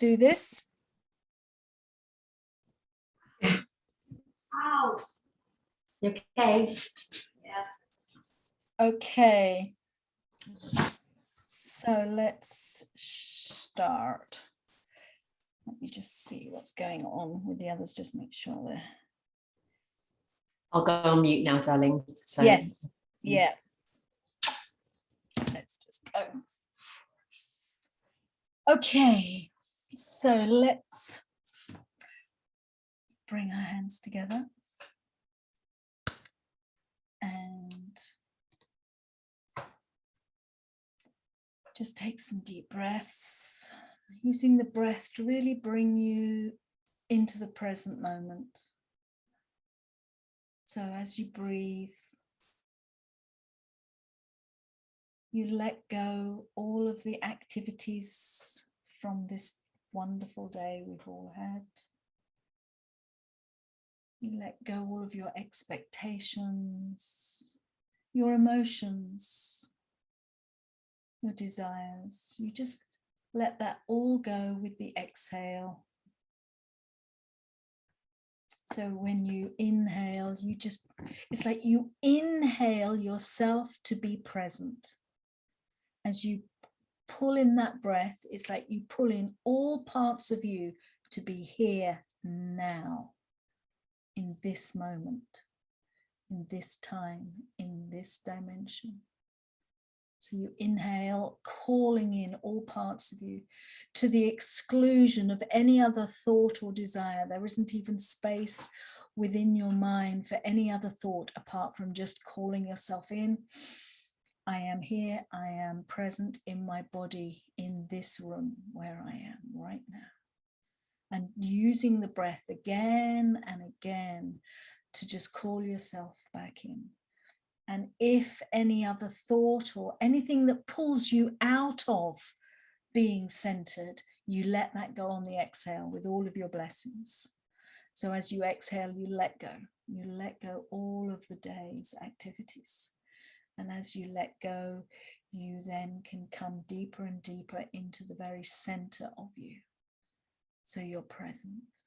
do this. Ow. You okay? Yeah. Okay. So let's start. Let me just see what's going on with the others. Just make sure they're. I'll go on mute now, darling. So. Yes. Yeah. Let's just go. Okay. So let's bring our hands together and just take some deep breaths, using the breath to really bring you into the present moment. So as you breathe, you let go all of the activities from this wonderful day we've all had. You let go all of your expectations, your emotions, your desires. You just let that all go with the exhale. So when you inhale, it's like you inhale yourself to be present. As you pull in that breath, it's like you pull in all parts of you to be here now, in this moment, in this time, in this dimension. So you inhale, calling in all parts of you to the exclusion of any other thought or desire. There isn't even space within your mind for any other thought apart from just calling yourself in. I am here, I am present in my body in this room where I am right now. And using the breath again and again to just call yourself back in. And if any other thought or anything that pulls you out of being centered, you let that go on the exhale with all of your blessings. So as you exhale, you let go all of the day's activities. And as you let go, you then can come deeper and deeper into the very center of you. So you're present.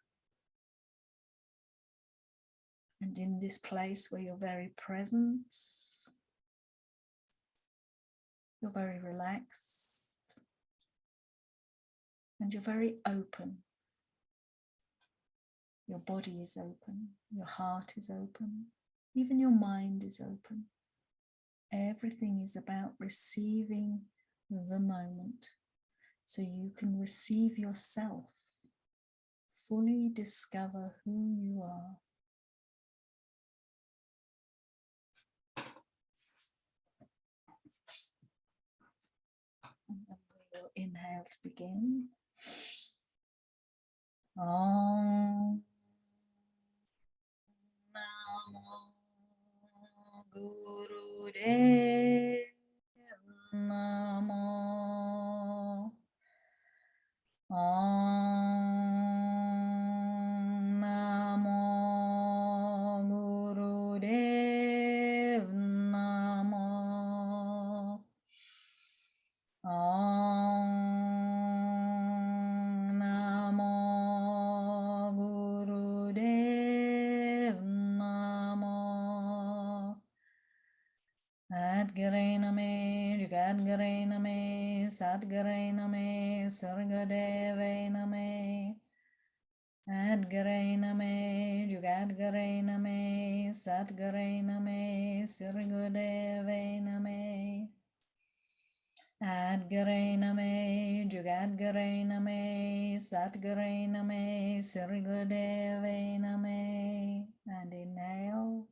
And in this place where you're very present, you're very relaxed, and you're very open. Your body is open, your heart is open, even your mind is open. Everything is about receiving the moment so you can receive yourself, fully discover who you are. And then we will inhale to begin. Om Namo Gurudev Namo. Om Namo Gurudev Namo. Om Namo Gurudev Namo. Adgare Name, Jugadgare Name, Sadgare Name, Sargadeve Name. Adgare Name, Jugadgare Name, Sadgare Name, Sargadeve Name. Adgare Name, Jugadgare Name, Sadgare Name, Sargadeve Name. And inhale.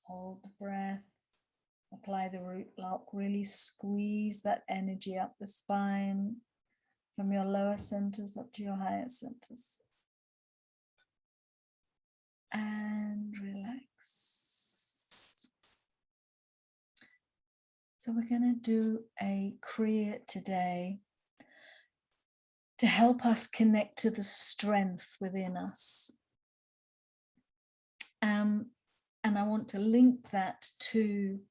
Hold the breath, apply the root lock, really squeeze that energy up the spine from your lower centers up to your higher centers. And relax. So we're going to do a Kriya today to help us connect to the strength within us. And I want to link that to,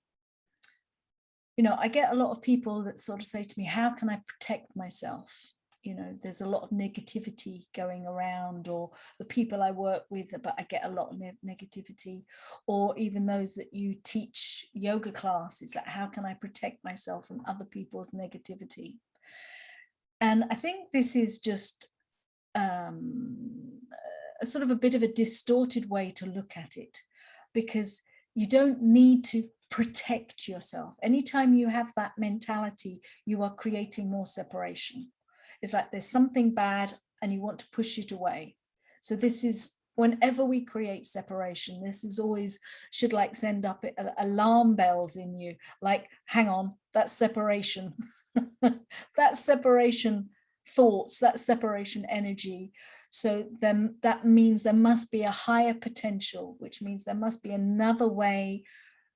I get a lot of people that sort of say to me, how can I protect myself? you know, there's a lot of negativity going around, or the people I work with, but I get a lot of negativity, or even those that you teach yoga classes, like how can I protect myself from other people's negativity? And I think this is just a sort of a bit of a distorted way to look at it, because you don't need to protect yourself. Anytime you have that mentality, you are creating more separation. It's like there's something bad and you want to push it away. So this is, whenever we create separation, this is always should like send up alarm bells in you, like, hang on, that's separation. That's separation thoughts, that's separation energy. So then that means there must be a higher potential, which means there must be another way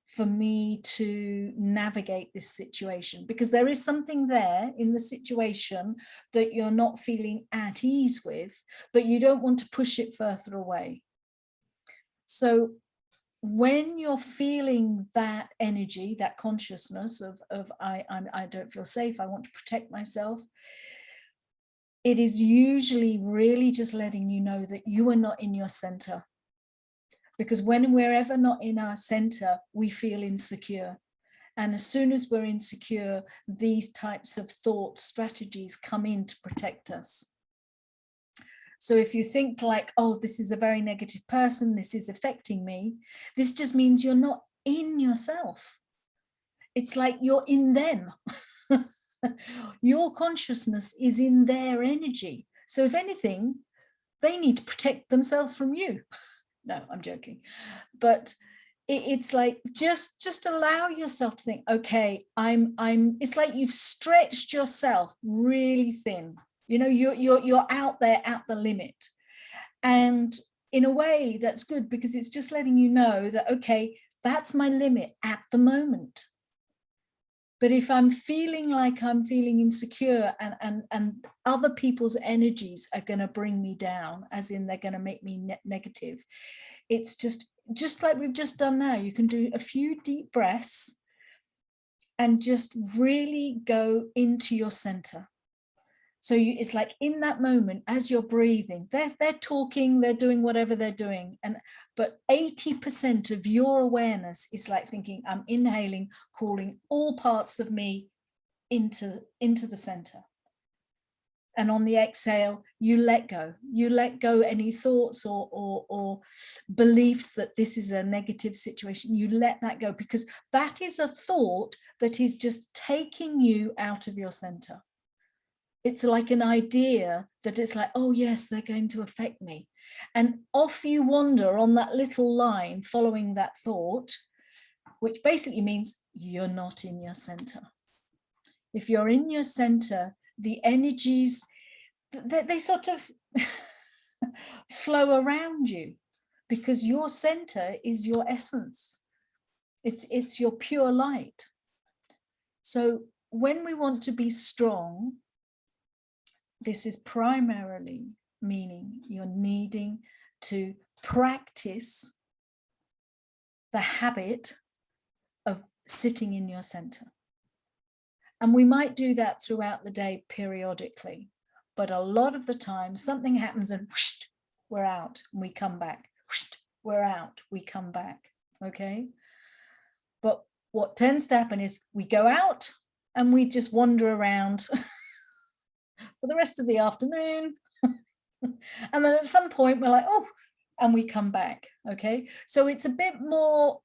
for me to navigate this situation, because there is something there in the situation that you're not feeling at ease with, but you don't want to push it further away. So when you're feeling that energy, that consciousness of I don't feel safe, I want to protect myself, it is usually really just letting you know that you are not in your center. Because when we're ever not in our center, we feel insecure. And as soon as we're insecure, these types of thought strategies come in to protect us. So if you think like, oh, this is a very negative person, this is affecting me, this just means you're not in yourself. It's like you're in them. Your consciousness is in their energy. So if anything, they need to protect themselves from you. No, I'm joking. But it's like, just allow yourself to think, okay, it's like you've stretched yourself really thin. You know, you're out there at the limit. And in a way that's good, because it's just letting you know that, okay, that's my limit at the moment. But if I'm feeling like I'm feeling insecure and other people's energies are going to bring me down, as in they're going to make me negative, it's just like we've just done now. You can do a few deep breaths and just really go into your center. So it's like in that moment, as you're breathing, they're talking, they're doing whatever they're doing. But 80% of your awareness is like thinking, I'm inhaling, calling all parts of me into the center. And on the exhale, you let go. You let go any thoughts or beliefs that this is a negative situation. You let that go, because that is a thought that is just taking you out of your center. It's like an idea that it's like, oh yes, they're going to affect me. And off you wander on that little line following that thought, which basically means you're not in your center. If you're in your center, the energies, they sort of flow around you, because your center is your essence. It's your pure light. So when we want to be strong, this is primarily meaning you're needing to practice the habit of sitting in your center. And we might do that throughout the day periodically, but a lot of the time something happens and whoosh, we're out and we come back. Whoosh, we're out, we come back. Okay. But what tends to happen is we go out and we just wander around for the rest of the afternoon. And then at some point we're like, oh, and we come back. Okay. So it's a bit more,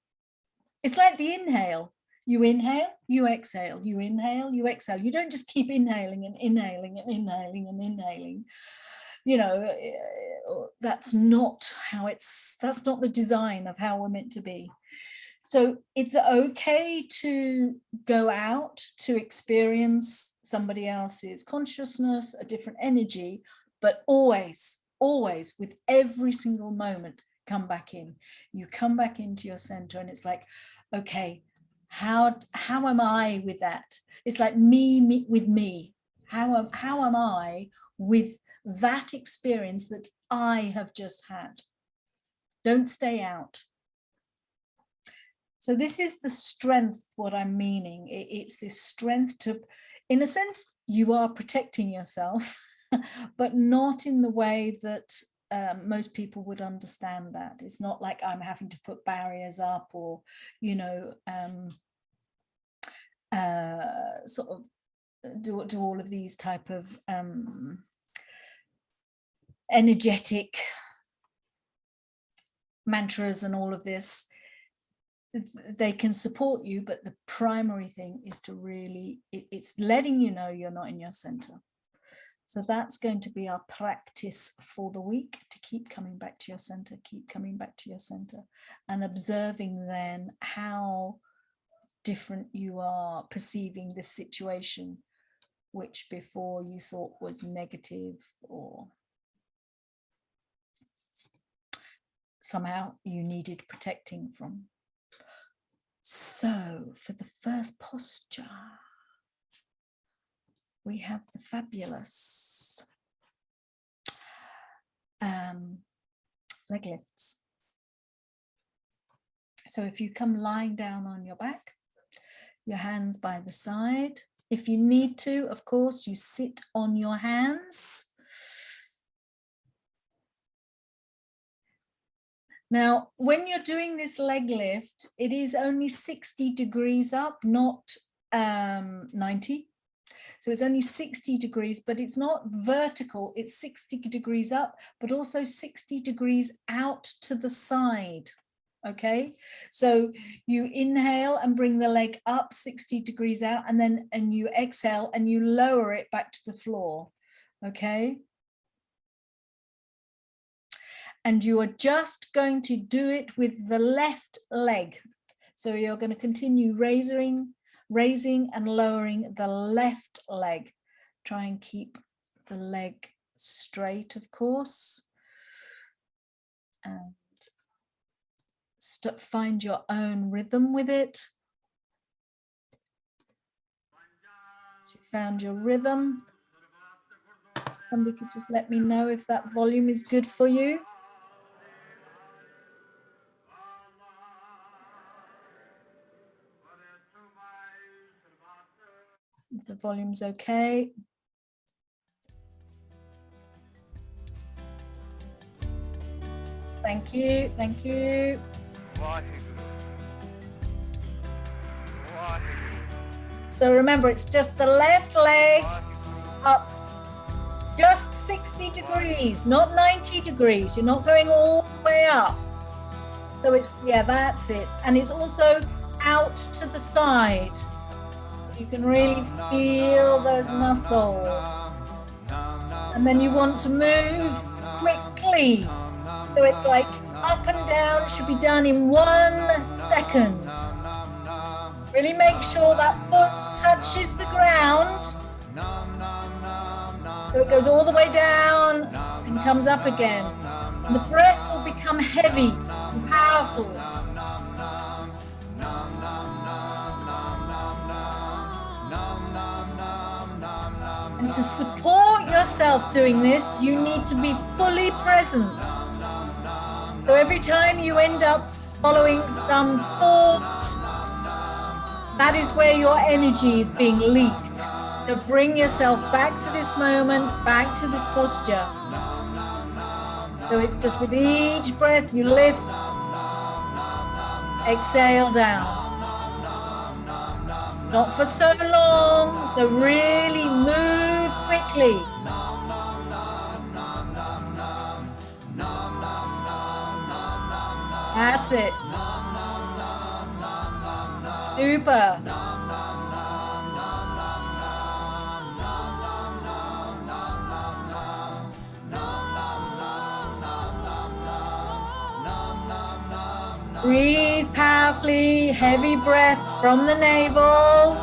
it's like the inhale. You inhale, you exhale, you inhale, you exhale. You don't just keep inhaling and inhaling and inhaling and inhaling. You know, that's not the design of how we're meant to be. So it's okay to go out to experience somebody else's consciousness, a different energy, but always with every single moment, come back in. You come back into your center and it's like, okay, how am I with that? It's like me with me. How am I with that experience that I have just had? Don't stay out. So this is the strength, what I'm meaning. It's this strength to, in a sense, you are protecting yourself. but not in the way that most people would understand that. It's not like I'm having to put barriers up or, you know, sort of do all of these type of energetic mantras and all of this. They can support you, but the primary thing is to really, it's letting you know you're not in your center. So that's going to be our practice for the week, to keep coming back to your center, keep coming back to your center, and observing then how different you are perceiving this situation, which before you thought was negative or somehow you needed protecting from. So for the first posture, we have the fabulous leg lifts. So if you come lying down on your back, your hands by the side. If you need to, of course, you sit on your hands. Now, when you're doing this leg lift, it is only 60 degrees up, not 90. So it's only 60 degrees, but it's not vertical. It's 60 degrees up, but also 60 degrees out to the side. Okay, so you inhale and bring the leg up 60 degrees out, and you exhale and you lower it back to the floor. Okay. And you are just going to do it with the left leg. So you're going to continue raising and lowering the left leg. Try and keep the leg straight, of course. And find your own rhythm with it. So you found your rhythm. Somebody could just let me know if that volume is good for you. If the volume's okay. Thank you, thank you. So remember, it's just the left leg up just 60 degrees, not 90 degrees. You're not going all the way up. So it's, yeah, that's it. And it's also out to the side. You can really feel those muscles. And then you want to move quickly. So it's like up and down, should be done in 1 second. Really make sure that foot touches the ground. So it goes all the way down and comes up again. And the breath will become heavy and powerful. And to support yourself doing this, you need to be fully present. So every time you end up following some thought, that is where your energy is being leaked. So bring yourself back to this moment, back to this posture. So it's just with each breath you lift, exhale down. Not for so long, so really move quickly. That's it. Super. Breathe powerfully, heavy breaths from the navel.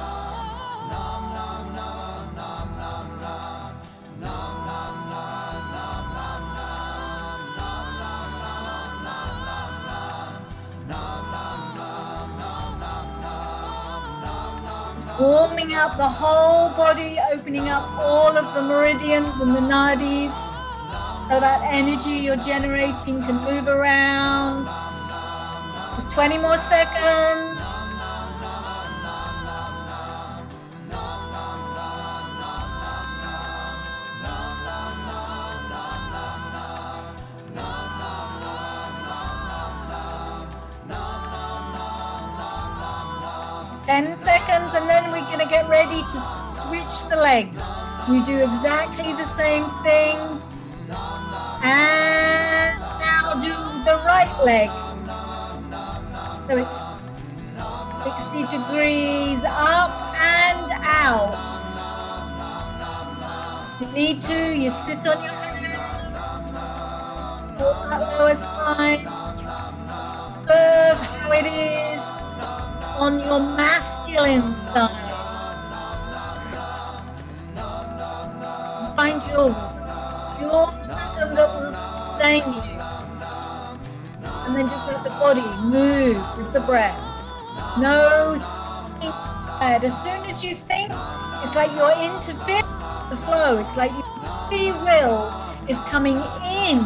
Warming up the whole body, opening up all of the meridians and the nadis, so that energy you're generating can move around. Just 20 more seconds. 10 seconds, and then we're going to get ready to switch the legs. We do exactly the same thing. And now do the right leg. So it's 60 degrees up and out. If you need to, you sit on your hands, support that lower spine. Observe how it is on your masculine side. Find your rhythm that will sustain you. And then just let the body move with the breath. No thinking. As soon as you think, it's like you're interfering with the flow. It's like your free will is coming in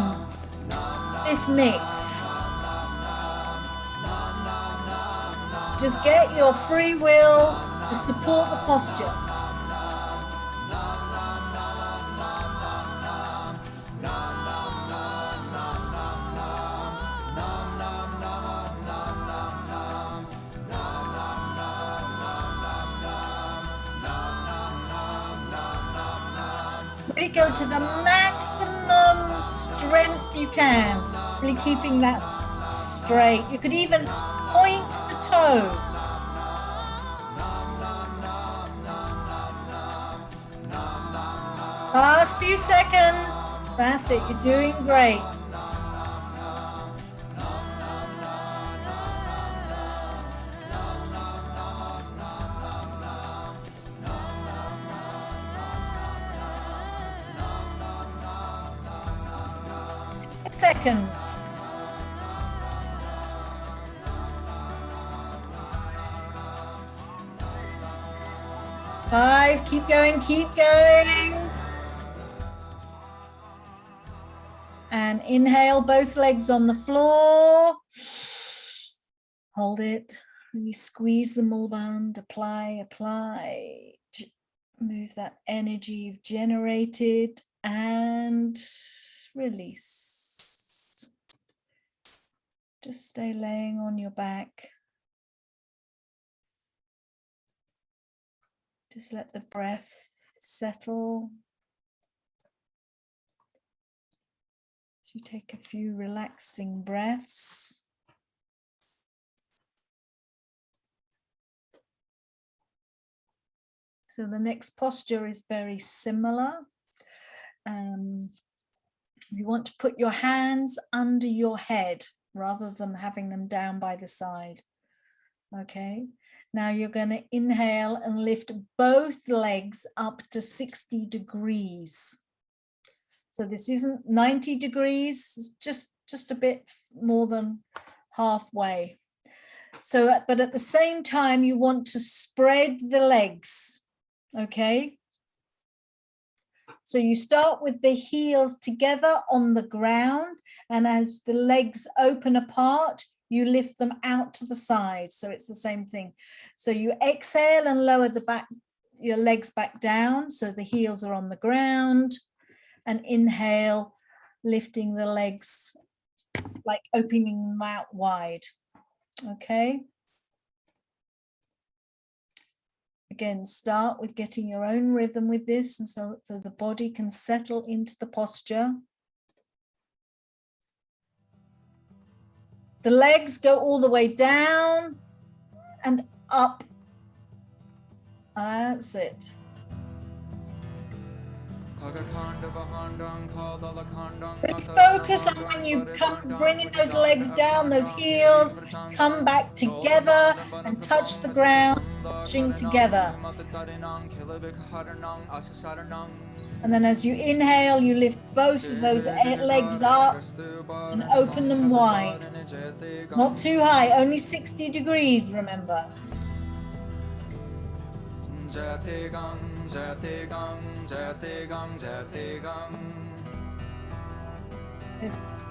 to this mix. Just get your free will to support the posture. Really go to the maximum strength you can. Really keeping that straight. You could even point the toe. Last few seconds. That's it. You're doing great. Seconds. Five, keep going, keep going. And inhale, both legs on the floor. Hold it, really squeeze the mullband, apply. Move that energy you've generated and release. Just stay laying on your back. Just let the breath settle. So you take a few relaxing breaths. So the next posture is very similar. You want to put your hands under your head rather than having them down by the side. Okay, now you're going to inhale and lift both legs up to 60 degrees. So this isn't 90 degrees, just a bit more than halfway. So, but at the same time, you want to spread the legs. Okay. So you start with the heels together on the ground, and as the legs open apart, you lift them out to the side. So it's the same thing. So you exhale and lower your legs back down. So the heels are on the ground, and inhale, lifting the legs, like opening them out wide. Okay. Again, start with getting your own rhythm with this, and so the body can settle into the posture. The legs go all the way down and up. That's it. Really focus on when you come bringing those legs down, those heels, come back together and touch the ground, touching together. And then as you inhale, you lift both of those legs up and open them wide. Not too high, only 60 degrees, remember.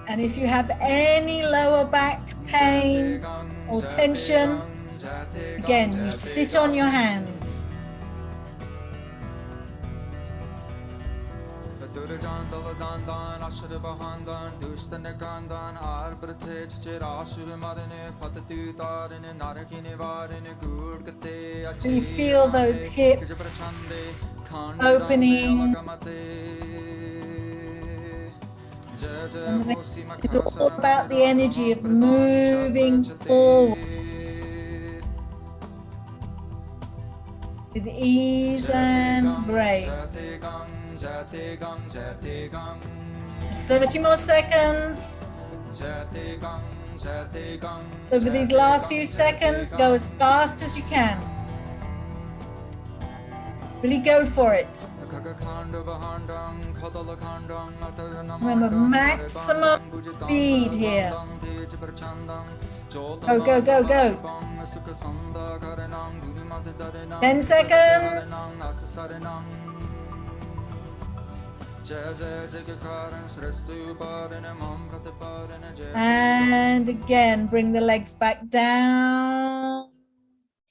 And if you have any lower back pain or tension, again, you sit on your hands. You feel those hips opening. And it's all about the energy of moving forwards with ease and grace. Just 30 more seconds. Over these last few seconds, go as fast as you can. Really go for it. Remember, maximum speed here. Go, go, go, go. 10 seconds. And again, bring the legs back down.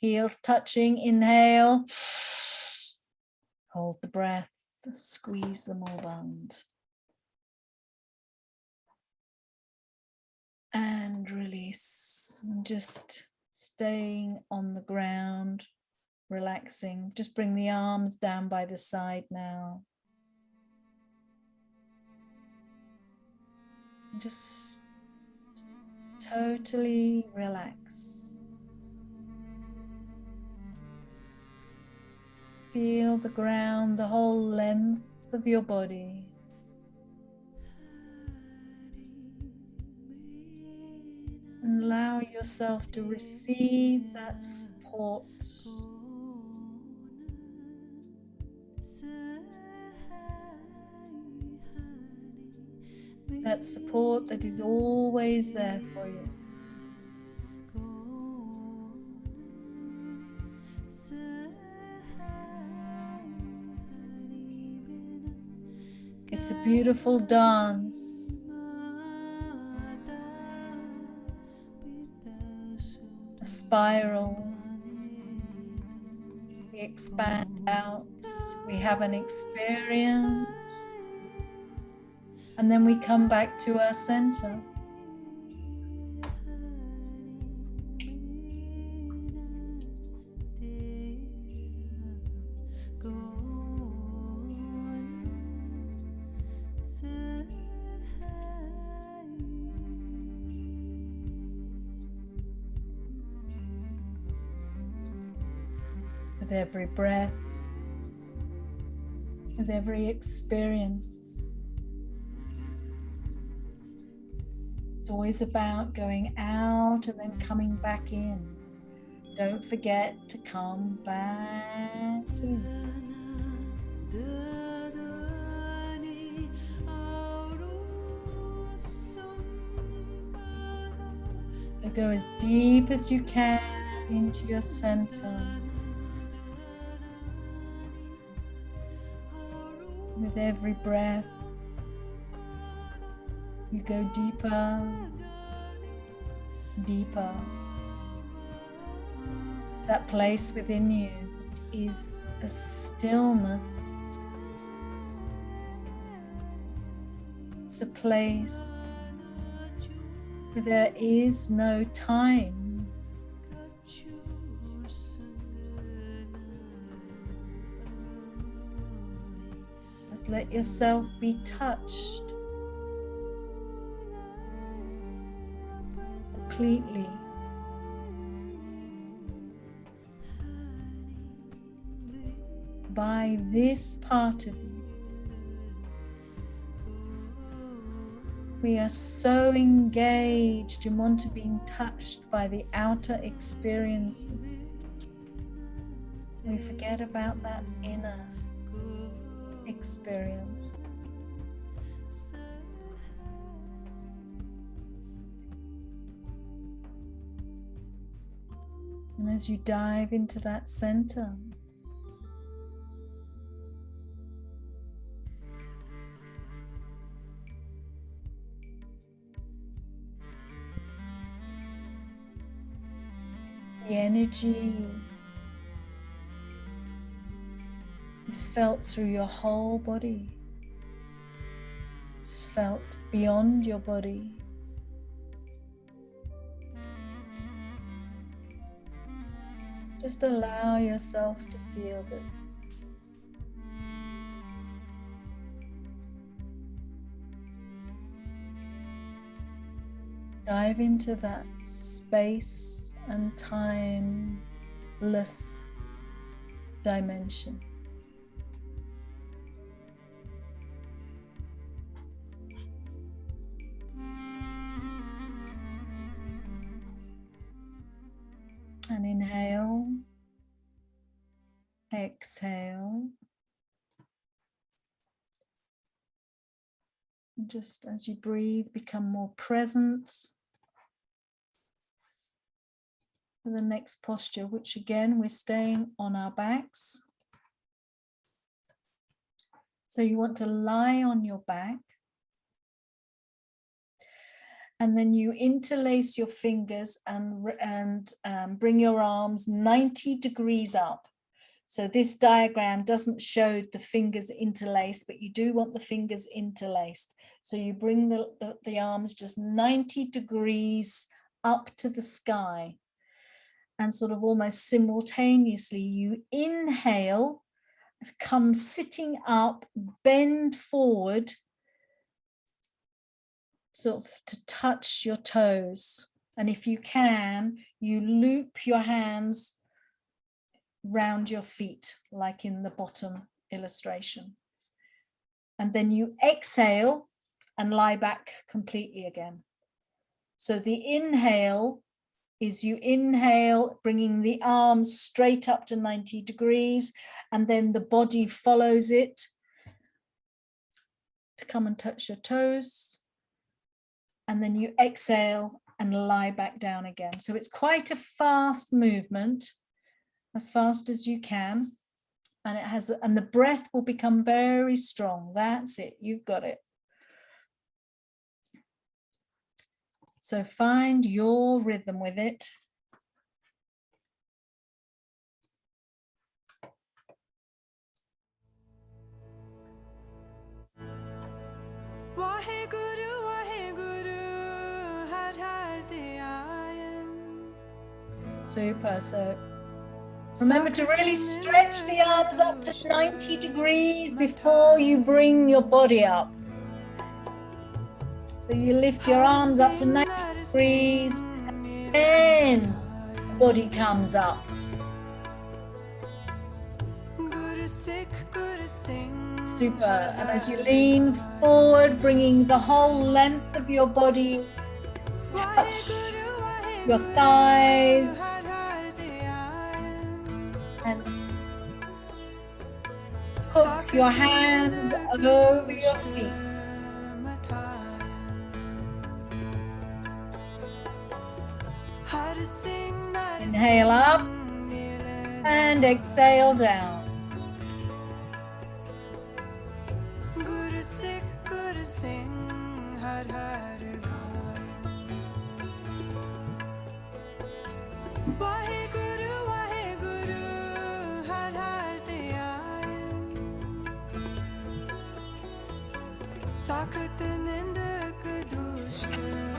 Heels touching, inhale. Hold the breath, squeeze the more band. And release. And just staying on the ground, relaxing. Just bring the arms down by the side now. Just totally relax. Feel the ground, the whole length of your body. And allow yourself to receive that support. That support that is always there for you. It's a beautiful dance. A spiral. We expand out. We have an experience. And then we come back to our center. With every breath, with every experience, it's always about going out and then coming back in. Don't forget to come back in. So go as deep as you can into your center. With every breath, you go deeper, deeper to that place within you that is a stillness. It's a place where there is no time. Just let yourself be touched completely by this part of you. We are so engaged in wanting to be touched by the outer experiences. We forget about that inner experience. And as you dive into that center, the energy is felt through your whole body. It's felt beyond your body. Just allow yourself to feel this. Dive into that space and timeless dimension. And inhale, exhale. And just as you breathe, become more present for the next posture, which again, we're staying on our backs. So you want to lie on your back. And then you interlace your fingers and bring your arms 90 degrees up. So this diagram doesn't show the fingers interlaced, but you do want the fingers interlaced. So you bring the arms just 90 degrees up to the sky. And sort of almost simultaneously, you inhale, come sitting up, bend forward, sort of to touch your toes. And if you can, you loop your hands round your feet, like in the bottom illustration. And then you exhale and lie back completely again. So the inhale is you inhale, bringing the arms straight up to 90 degrees, and then the body follows it to come and touch your toes. And then you exhale and lie back down again. So it's quite a fast movement, as fast as you can. And the breath will become very strong. That's it, you've got it. So find your rhythm with it. Super. So remember to really stretch the arms up to 90 degrees before you bring your body up. So you lift your arms up to 90 degrees, and then the body comes up. Super. And as you lean forward, bringing the whole length of your body, touch your thighs, and hook your hands over your feet. Inhale up and exhale down.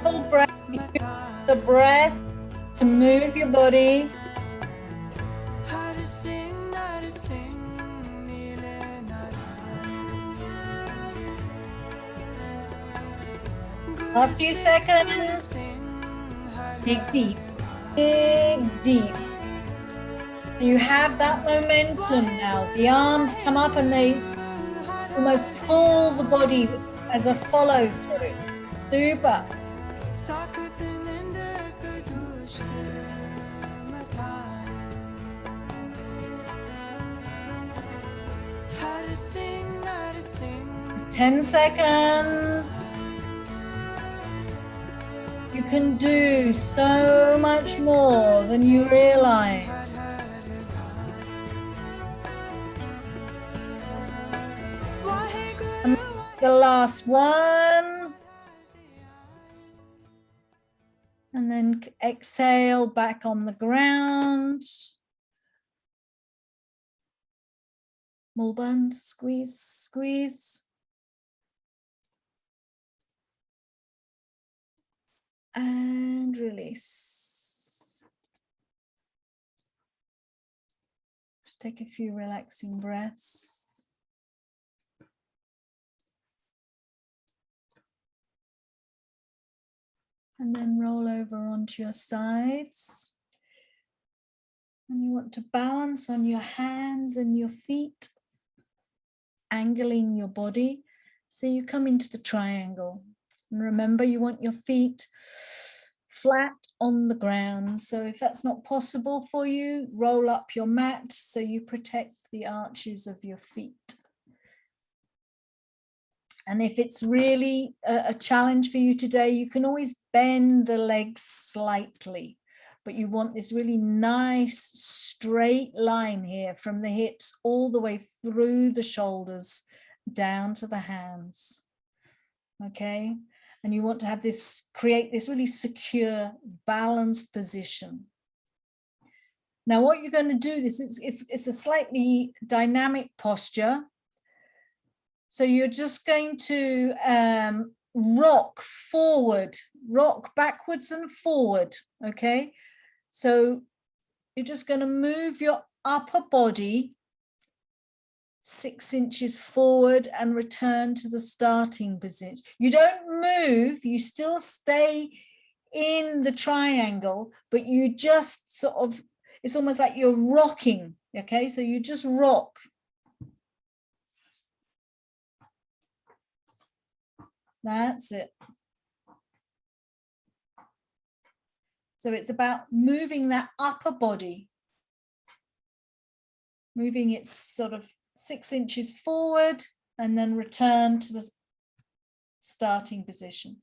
Full breath, use the breath to move your body. Last few seconds. Dig deep, dig deep. So you have that momentum now. The arms come up and they almost pull the body as a follow through. Super. Just 10 seconds. You can do so much more than you realize. And the last one. And then exhale back on the ground. Small bend, squeeze, squeeze. and release. Just take a few relaxing breaths. And then roll over onto your sides. And you want to balance on your hands and your feet, angling your body. So you come into the triangle. And remember, you want your feet flat on the ground. So if that's not possible for you, roll up your mat so you protect the arches of your feet. And if it's really a challenge for you today, you can always bend the legs slightly. But you want this really nice straight line here from the hips all the way through the shoulders down to the hands. Okay, and you want to have this, create this really secure, balanced position. Now what you're going to do, it's a slightly dynamic posture. So you're just going to rock forward, rock backwards and forward, okay? So you're just going to move your upper body 6 inches forward and return to the starting position. You don't move, you still stay in the triangle, but you just sort of, it's almost like you're rocking, okay? So you just rock. That's it. So it's about moving that upper body, moving it sort of 6 inches forward and then return to the starting position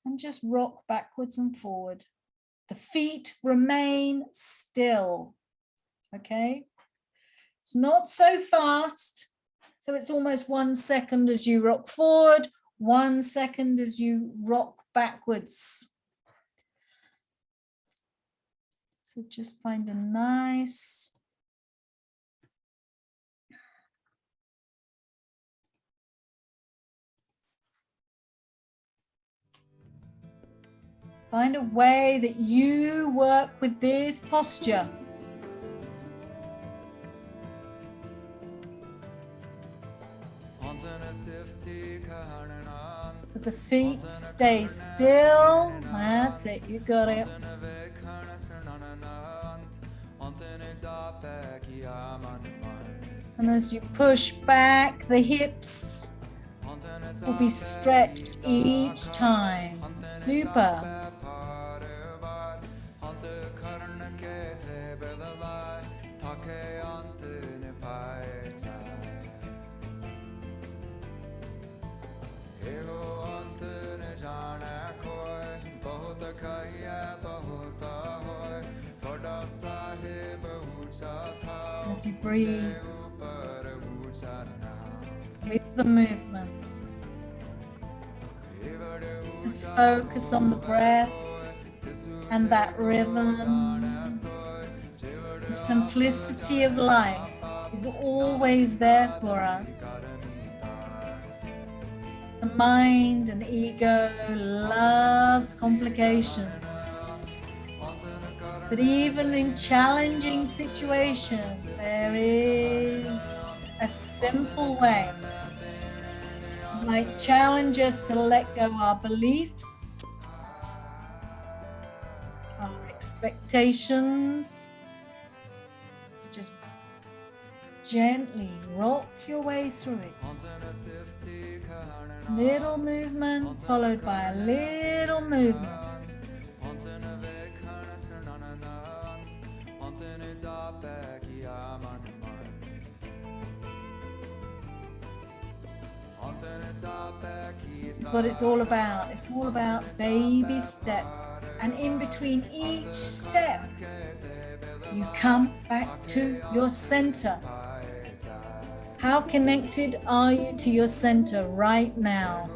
and just rock backwards and forward. The feet remain still, okay? It's not so fast. So it's almost 1 second as you rock forward, 1 second as you rock backwards. So just find a nice find a way that you work with this posture. So the feet stay still. That's it, you got it. And as you push back, the hips will be stretched each time. Super. As you breathe with the movements, just focus on the breath and that rhythm. The simplicity of life is always there for us. The mind and ego loves complications. But even in challenging situations, there is a simple way. It might challenge us to let go our beliefs, our expectations. Just gently rock your way through it. Little movement followed by a little movement. This is what it's all about. It's all about baby steps. And in between each step, you come back to your center. How connected are you to your center right now?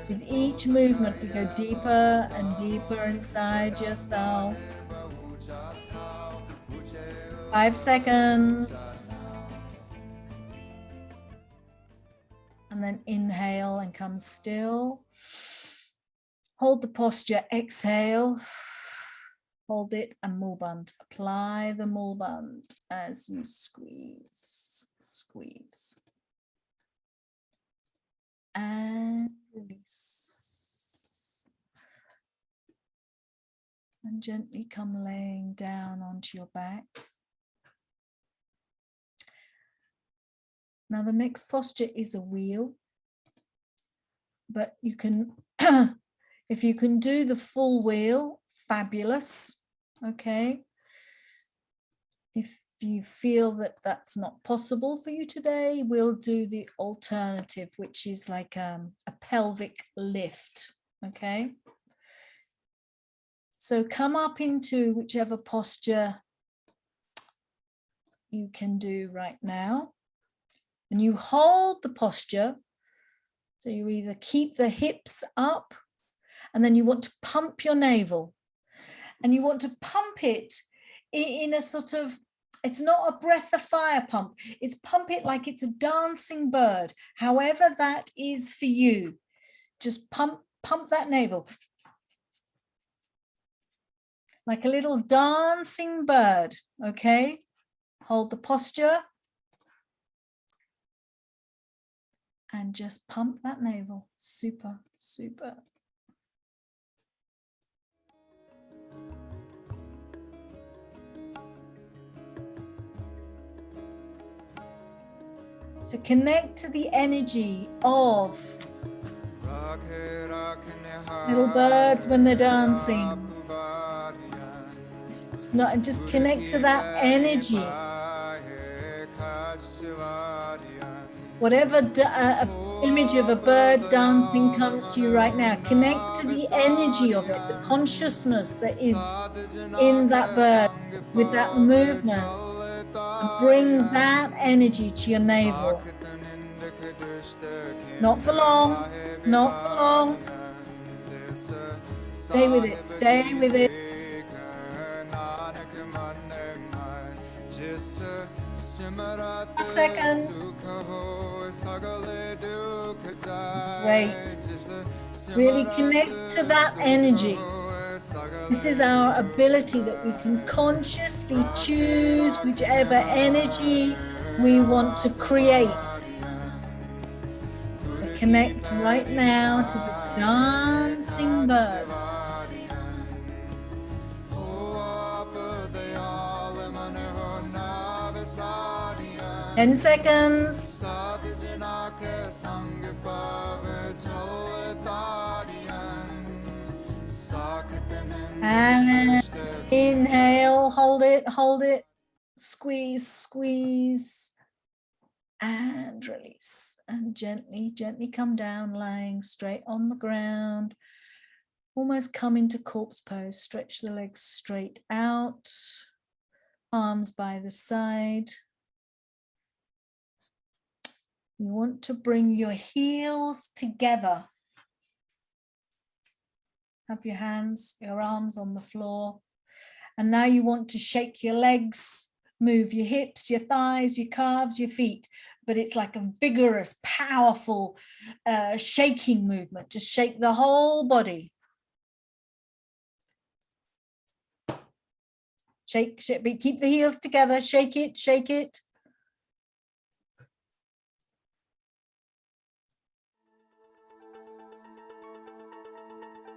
With each movement, you go deeper and deeper inside yourself. 5 seconds. And then inhale and come still. Hold the posture, exhale, hold it and mulband. Apply the mulband as you squeeze, squeeze. And release. And gently come laying down onto your back. Now the next posture is a wheel, but you can, if you can do the full wheel, fabulous, okay? If you feel that that's not possible for you today, we'll do the alternative, which is like a pelvic lift, okay? So come up into whichever posture you can do right now. And you hold the posture. So you either keep the hips up, and then you want to pump your navel. And you want to pump it in a sort of, it's not a breath of fire pump. It's pump it like it's a dancing bird. However that is for you. Just pump that navel. Like a little dancing bird, okay? Hold the posture. And just pump that navel. Super, super. So connect to the energy of little birds when they're dancing. It's not, just connect to that energy. Whatever image of a bird dancing comes to you right now, connect to the energy of it, the consciousness that is in that bird with that movement, and bring that energy to your navel. Not for long, not for long. Stay with it, stay with it. A second. Great. Really connect to that energy. This is our ability that we can consciously choose whichever energy we want to create. So connect right now to the dancing bird. 10 seconds. And inhale, hold it, squeeze, squeeze, and release. And gently, gently come down, lying straight on the ground. Almost come into corpse pose, stretch the legs straight out, arms by the side. You want to bring your heels together. Have your hands, your arms on the floor. And now you want to shake your legs, move your hips, your thighs, your calves, your feet. But it's like a vigorous, powerful shaking movement. Just shake the whole body. Shake, shake, but keep the heels together. Shake it, shake it.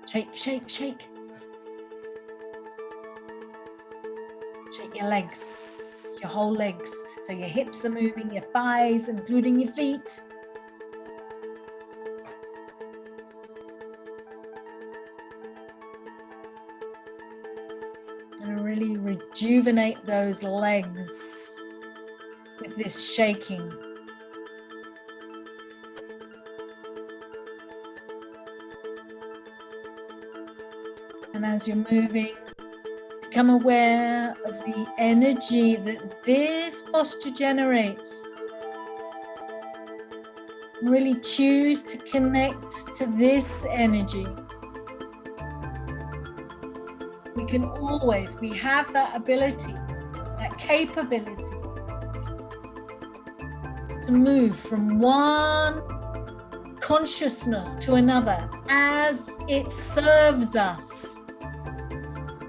Shake, shake, shake. Shake your legs, your whole legs. So your hips are moving, your thighs, including your feet. And really rejuvenate those legs with this shaking. And as you're moving, become aware of the energy that this posture generates. Really choose to connect to this energy. We can always, we have that ability, that capability to move from one consciousness to another as it serves us.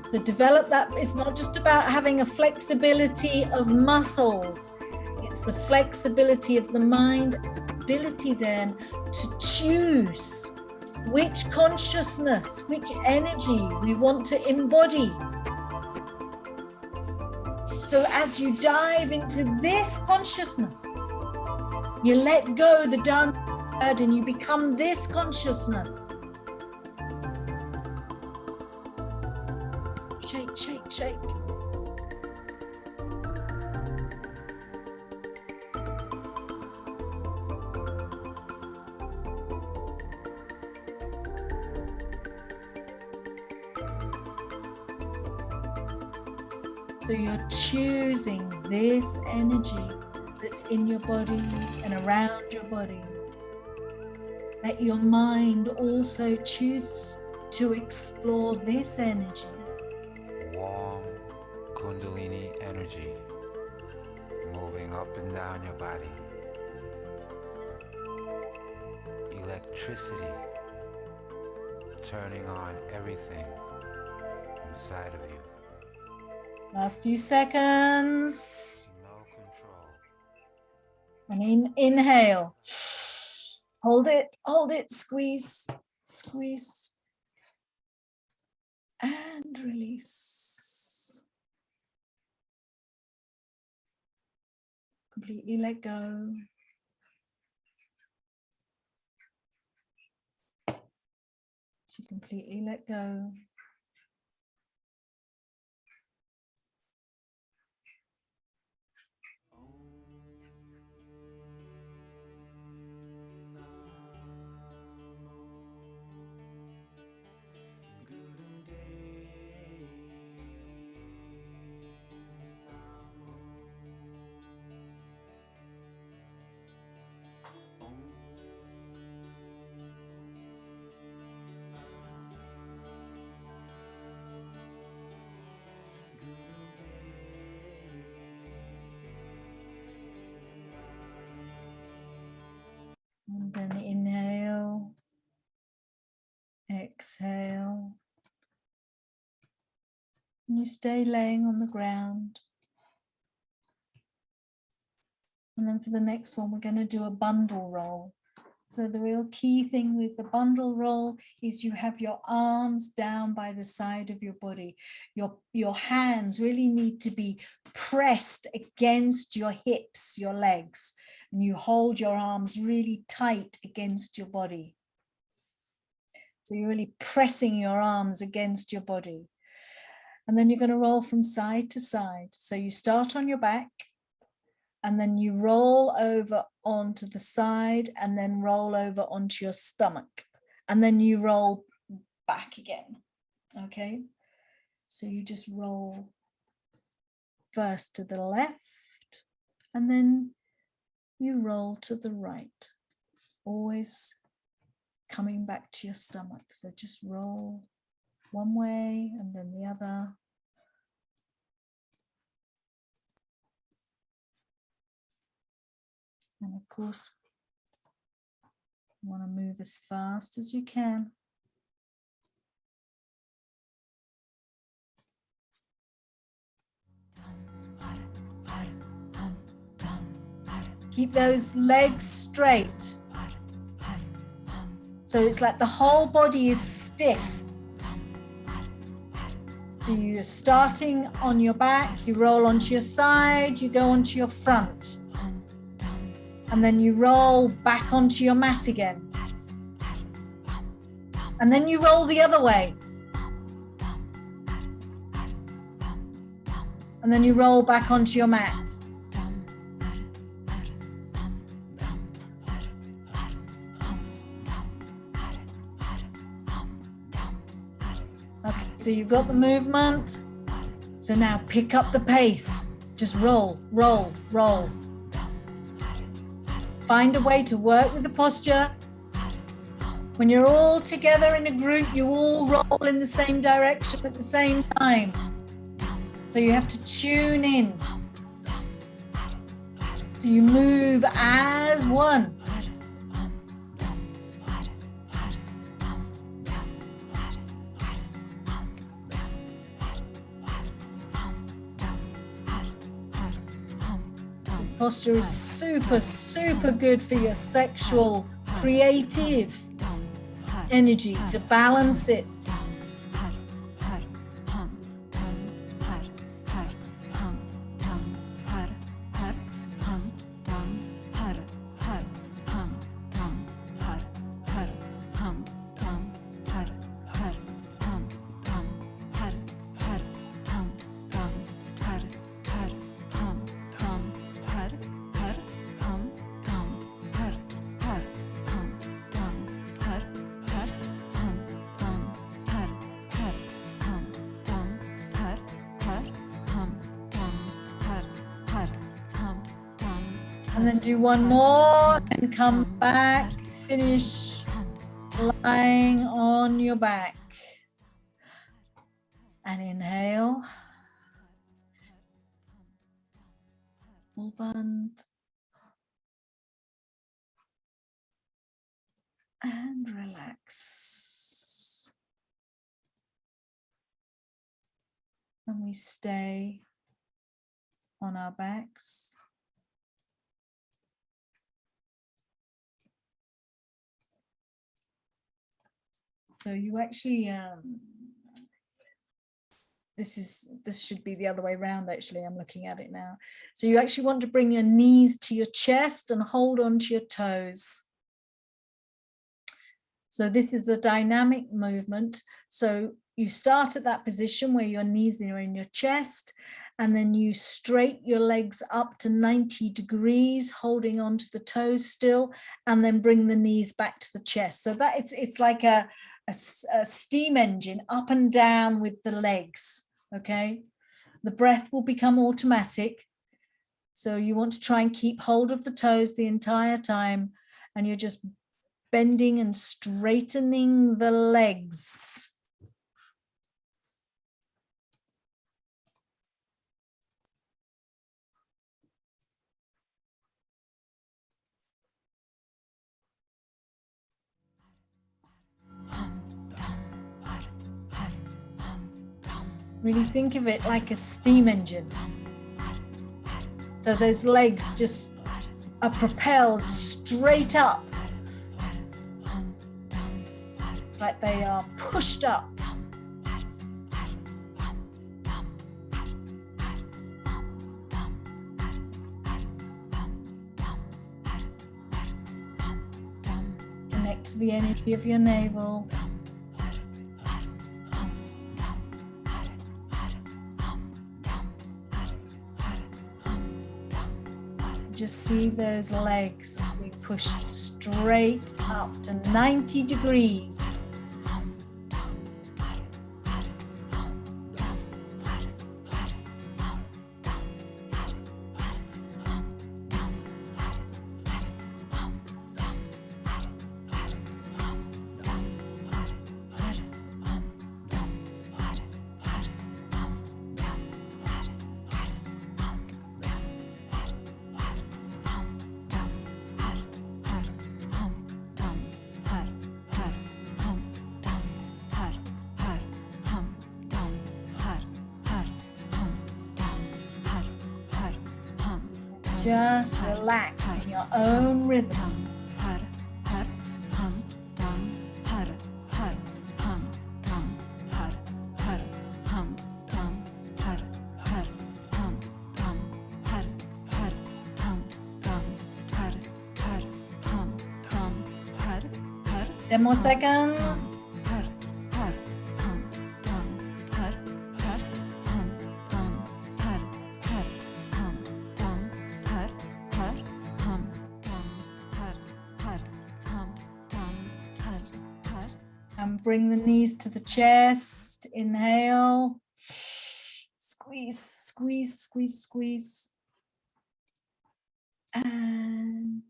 So develop that. It's not just about having a flexibility of muscles. It's the flexibility of the mind, ability then to choose which consciousness, which energy we want to embody. So as you dive into this consciousness, you let go the done and you become this consciousness. Shake, shake, shake. So you're choosing this energy that's in your body and around your body. Let your mind also choose to explore this energy. Warm Kundalini energy moving up and down your body. Electricity turning on everything inside of you. Last few seconds. No control. And inhale. Hold it, squeeze, squeeze. And release. Completely let go. So completely let go. And then inhale, exhale. And you stay laying on the ground. And then for the next one, we're going to do a bundle roll. So the real key thing with the bundle roll is you have your arms down by the side of your body. Your hands really need to be pressed against your hips, your legs. And you hold your arms really tight against your body. So you're really pressing your arms against your body. And then you're going to roll from side to side. So you start on your back, and then you roll over onto the side, and then roll over onto your stomach. And then you roll back again. Okay? So you just roll first to the left, and then you roll to the right, always coming back to your stomach. So just roll one way and then the other. And of course, you want to move as fast as you can. Keep those legs straight. So it's like the whole body is stiff. So you're starting on your back, you roll onto your side, you go onto your front. And then you roll back onto your mat again. And then you roll the other way. And then you roll back onto your mat. Okay, so you've got the movement. So now pick up the pace. Just roll, roll, roll. Find a way to work with the posture. When you're all together in a group, you all roll in the same direction at the same time. So you have to tune in. So you move as one. Posture is super, super good for your sexual, creative energy to balance it. And then do one more and come back, finish lying on your back. And inhale. Band. And relax. And we stay on our backs. So you actually, this should be the other way around, actually. I'm looking at it now. So you actually want to bring your knees to your chest and hold on to your toes. So this is a dynamic movement. So you start at that position where your knees are in your chest, and then you straighten your legs up to 90 degrees, holding onto the toes still, and then bring the knees back to the chest. So that it's like a steam engine up and down with the legs, okay? The breath will become automatic. So you want to try and keep hold of the toes the entire time, and you're just bending and straightening the legs. Really think of it like a steam engine. So those legs just are propelled straight up. Like they are pushed up. Connect to the energy of your navel. Just see those legs be pushed straight up to 90 degrees. Just relax in your own rhythm. Ten more seconds. And bring the knees to the chest. Inhale. Squeeze, squeeze, squeeze, squeeze. And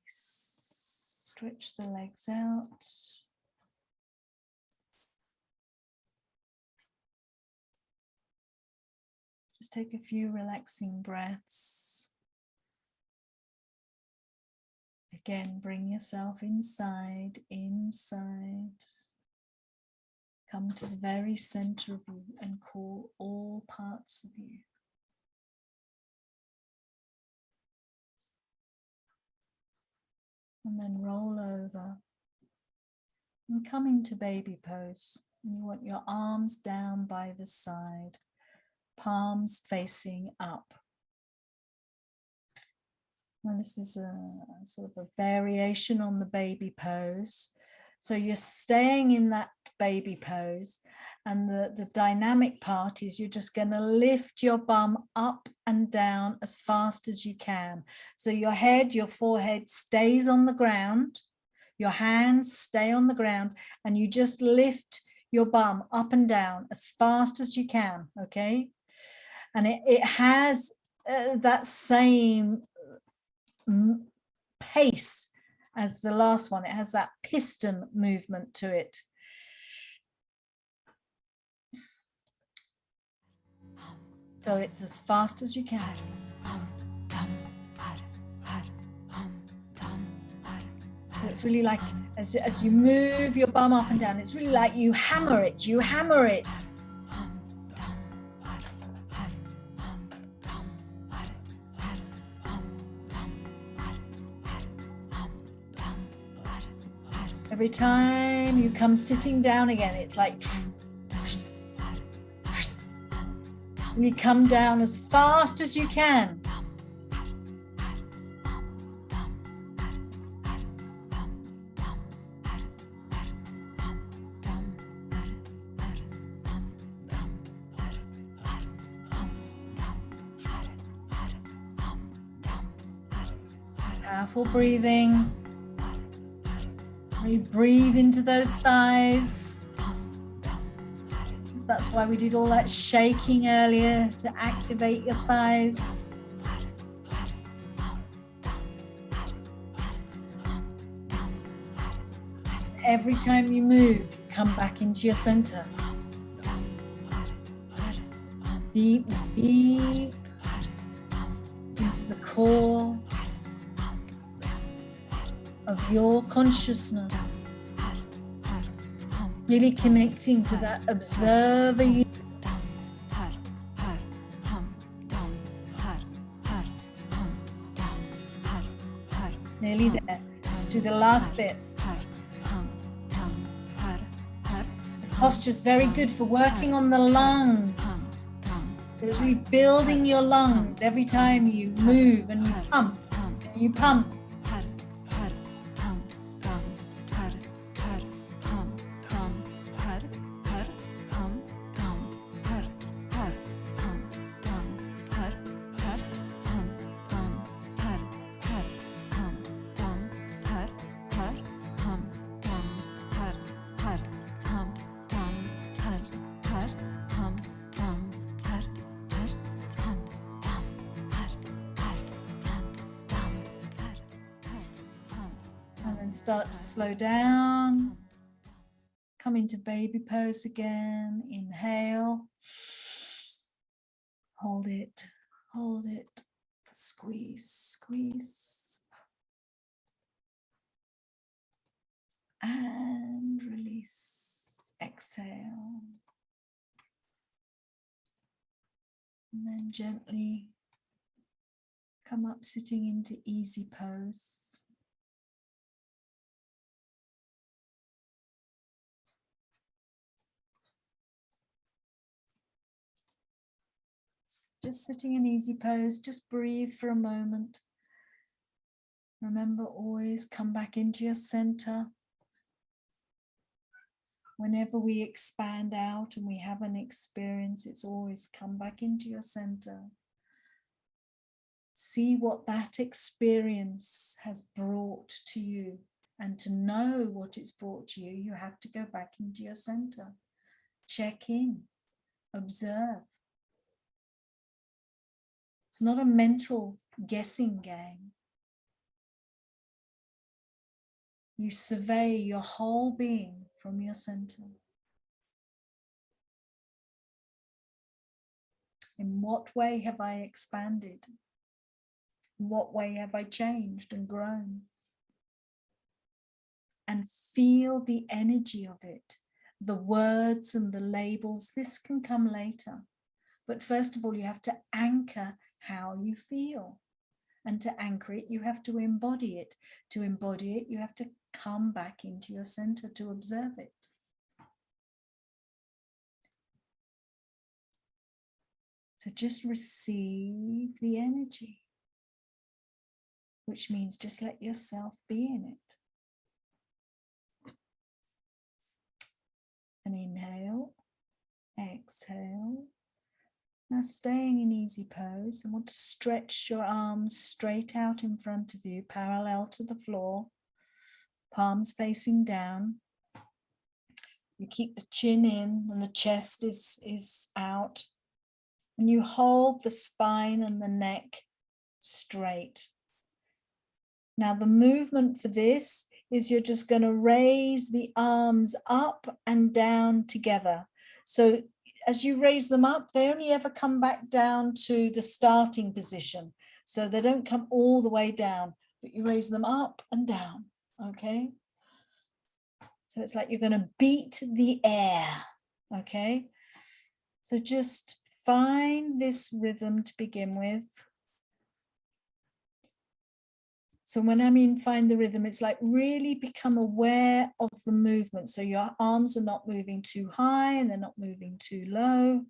stretch the legs out. Just take a few relaxing breaths. Again, bring yourself inside. Come to the very center of you and call all parts of you. And then roll over and come into baby pose. And you want your arms down by the side, palms facing up. And this is a sort of a variation on the baby pose. So you're staying in that baby pose, and the dynamic part is you're just going to lift your bum up and down as fast as you can. So your head, your forehead stays on the ground, your hands stay on the ground, and you just lift your bum up and down as fast as you can, okay? And it has that same pace as the last one. It has that piston movement to it. So it's as fast as you can. So it's really like as you move your bum up and down, it's really like you hammer it, you hammer it. Every time you come sitting down again, it's like you come down as fast as you can. Powerful breathing. Really breathe into those thighs. That's why we did all that shaking earlier, to activate your thighs. Every time you move, come back into your center. Deep, deep into the core of your consciousness, really connecting to that observer you. Nearly there. Just do the last bit. This posture is very good for working on the lungs. It's really building your lungs every time you move and you pump and you pump. Start to slow down, come into baby pose again, inhale, hold it, squeeze, squeeze, and release, exhale, and then gently come up sitting into easy pose. Just sitting in easy pose, just breathe for a moment. Remember, always come back into your center. Whenever we expand out and we have an experience, it's always come back into your center. See what that experience has brought to you. And to know what it's brought to you, you have to go back into your center. Check in, observe. It's not a mental guessing game. You survey your whole being from your center. In what way have I expanded? In what way have I changed and grown? And feel the energy of it. The words and the labels, this can come later. But first of all, you have to anchor how you feel. And to anchor it, you have to embody it. To embody it, you have to come back into your center to observe it. So just receive the energy, which means just let yourself be in it. And inhale, exhale. Now staying in easy pose, I want to stretch your arms straight out in front of you, parallel to the floor, palms facing down. You keep the chin in and the chest is out. And you hold the spine and the neck straight. Now the movement for this is you're just going to raise the arms up and down together. So as you raise them up, they only ever come back down to the starting position. So they don't come all the way down, but you raise them up and down, okay? So it's like you're going to beat the air, okay? So just find this rhythm to begin with. So when I mean find the rhythm, it's like really become aware of the movement. So your arms are not moving too high and they're not moving too low.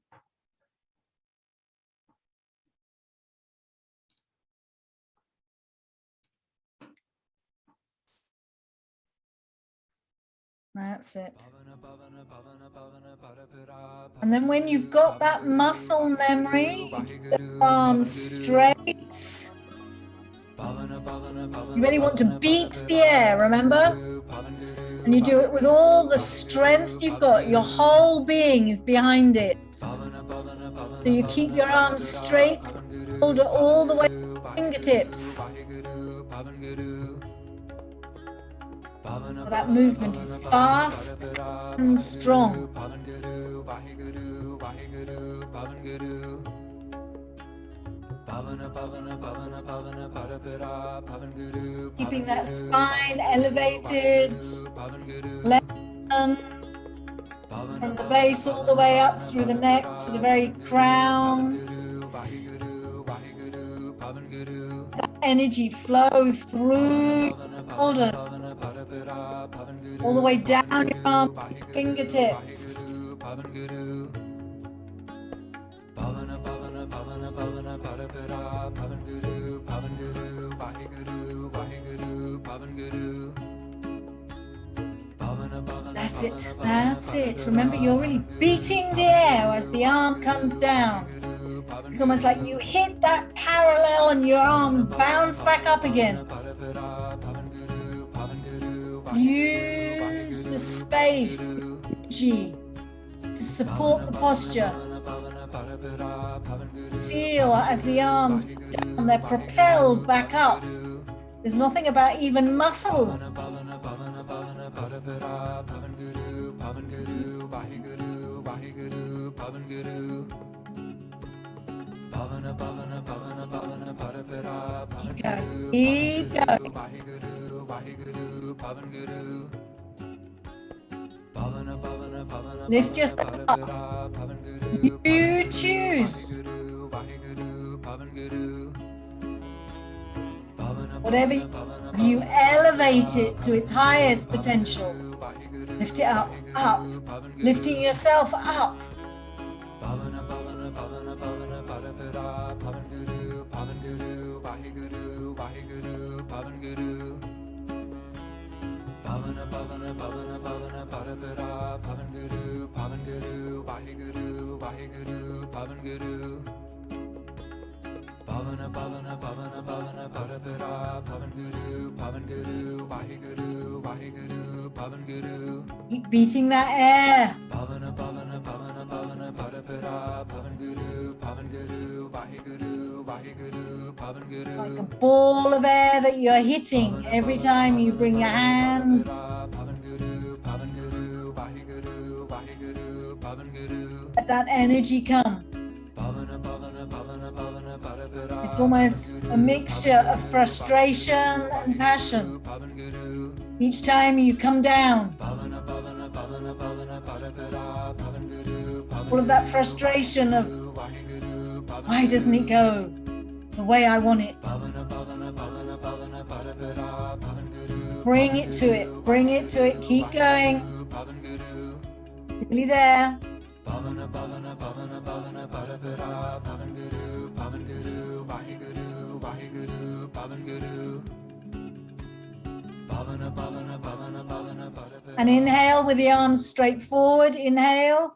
That's it. And then when you've got that muscle memory, the arms straight. You really want to beat the air, remember? And you do it with all the strength you've got. Your whole being is behind it. So you keep your arms straight, shoulder all the way to the fingertips. So that movement is fast and strong. Keeping that spine elevated, lengthened from the base all the way up through the neck to the very crown. That energy flow through the shoulder, all the way down your arms to your fingertips. That's it, that's it. Remember, you're really beating the air as the arm comes down. It's almost like you hit that parallel and your arms bounce back up again. Use the space, the energy to support the posture. Feel as the arms go down, they're propelled back up. There's nothing about even muscles. Keep going, keep going. Lift yourself up. You choose. Whatever you elevate it to its highest potential. Lift it up, up. Lifting yourself up. Keep beating that air. It's like a ball of air that you're hitting every time you bring your hands. Let that energy come. It's almost a mixture of frustration and passion. Each time you come down, all of that frustration of why doesn't it go? the way I want it. Bring it to it, bring it to it, keep going. Really there. And inhale with the arms straight forward. Inhale.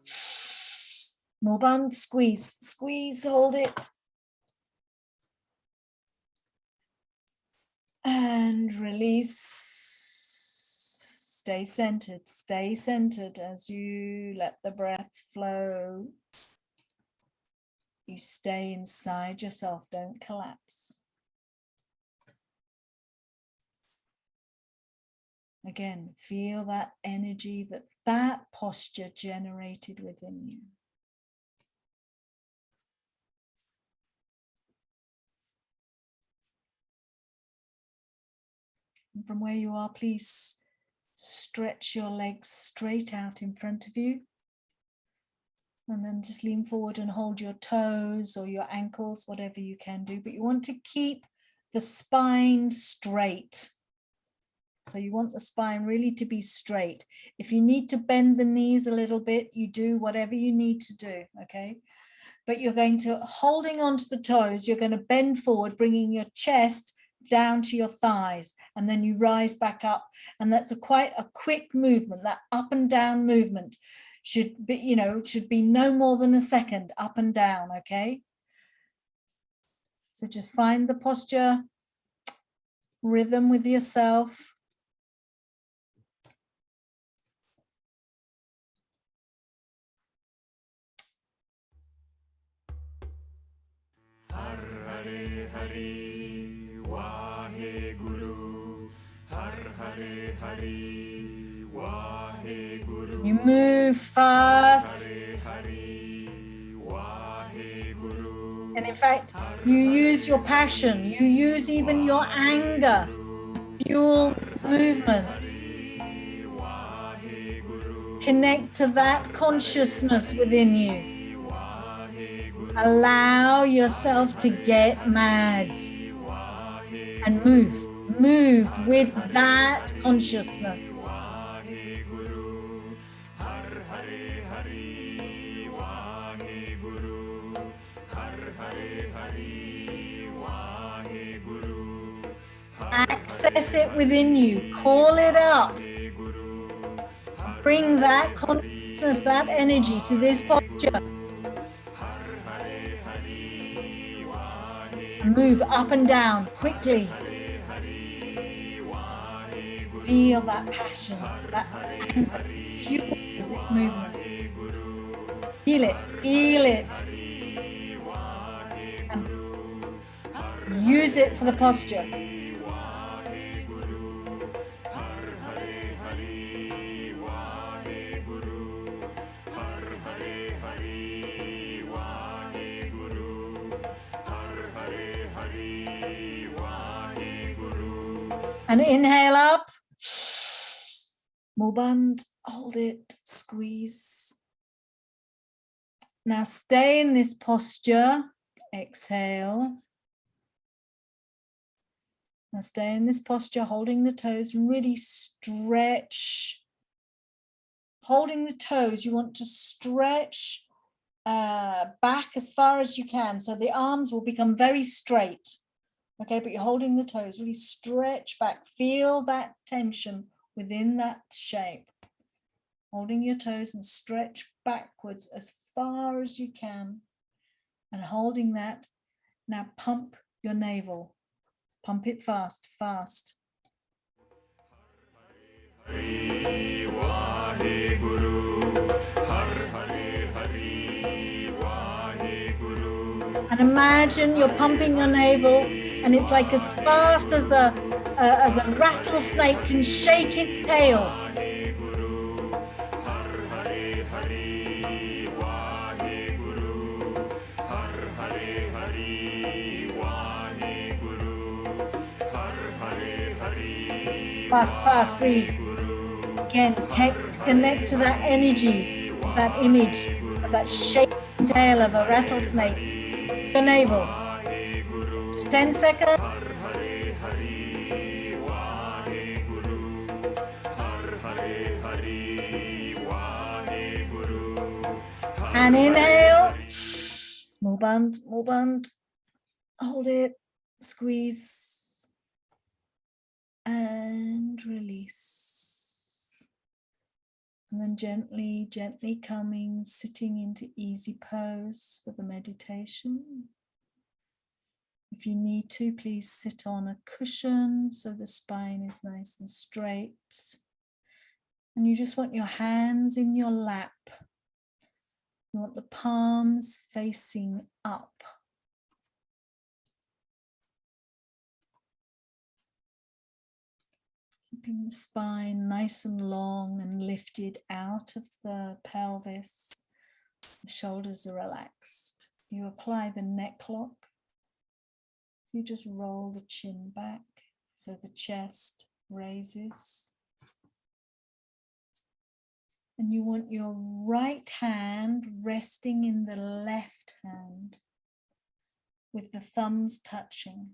More band, squeeze, squeeze, hold it. And release. Stay centered as you let the breath flow. You stay inside yourself, don't collapse. Again, feel that energy that posture generated within you. And from where you are, please stretch your legs straight out in front of you. And then just lean forward and hold your toes or your ankles, whatever you can do. But you want to keep the spine straight. So you want the spine really to be straight. If you need to bend the knees a little bit, you do whatever you need to do, okay? But you're going to, holding onto the toes, you're going to bend forward, bringing your chest down to your thighs, and then you rise back up. And that's quite a quick movement. That up and down movement should be no more than a second, up and down, okay? So just find the posture, rhythm with yourself. Har Hare Hare Waheguru, Har Hare Hare Waheguru. You move fast. And in fact, you use your passion, you use even your anger, fuel this movement. Connect to that consciousness within you. Allow yourself to get mad and move with that consciousness. Access it within you, call it up. Bring that consciousness, that energy to this posture. Move up and down quickly. Feel that passion, that anger, fuel this movement. Feel it, feel it. And use it for the posture. And inhale up, more band, hold it, squeeze. Now stay in this posture, exhale. Now stay in this posture, holding the toes, really stretch. Holding the toes, you want to stretch back as far as you can, so the arms will become very straight. Okay, but you're holding the toes, really stretch back, feel that tension within that shape. Holding your toes and stretch backwards as far as you can. And holding that, now pump your navel. Pump it fast, fast. And imagine you're pumping your navel, and it's like as fast as a rattlesnake can shake its tail. Fast, fast, really. Again, connect to that energy, that image of that shaking tail of a rattlesnake. Your navel. 10 seconds. Har Hare Hari Waheguru. Har Hare Hari Waheguru. And inhale. Muband. Hold it. Squeeze. And release. And then gently coming, sitting into easy pose for the meditation. If you need to, please sit on a cushion so the spine is nice and straight. And you just want your hands in your lap. You want the palms facing up. Keeping the spine nice and long and lifted out of the pelvis. The shoulders are relaxed. You apply the neck lock. You just roll the chin back so the chest raises. And you want your right hand resting in the left hand with the thumbs touching.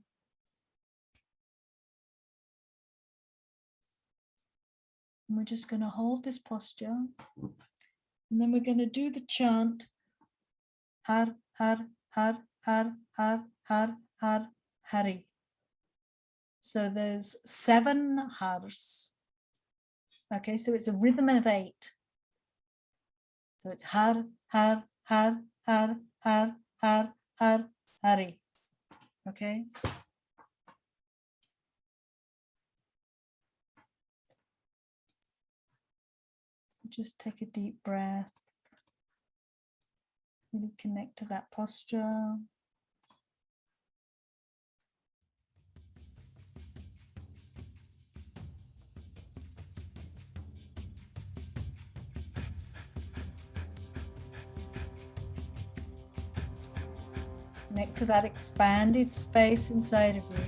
And we're just going to hold this posture. And then we're going to do the chant Har, Har, Har, Har, Har, Har, Har, Hari. So there's 7 Hars. Okay, so it's a rhythm of 8. So it's Har, Har, Har, Har, Har, Har, Har, Hari. Okay. So just take a deep breath. Really connect to that posture. Connect to that expanded space inside of you.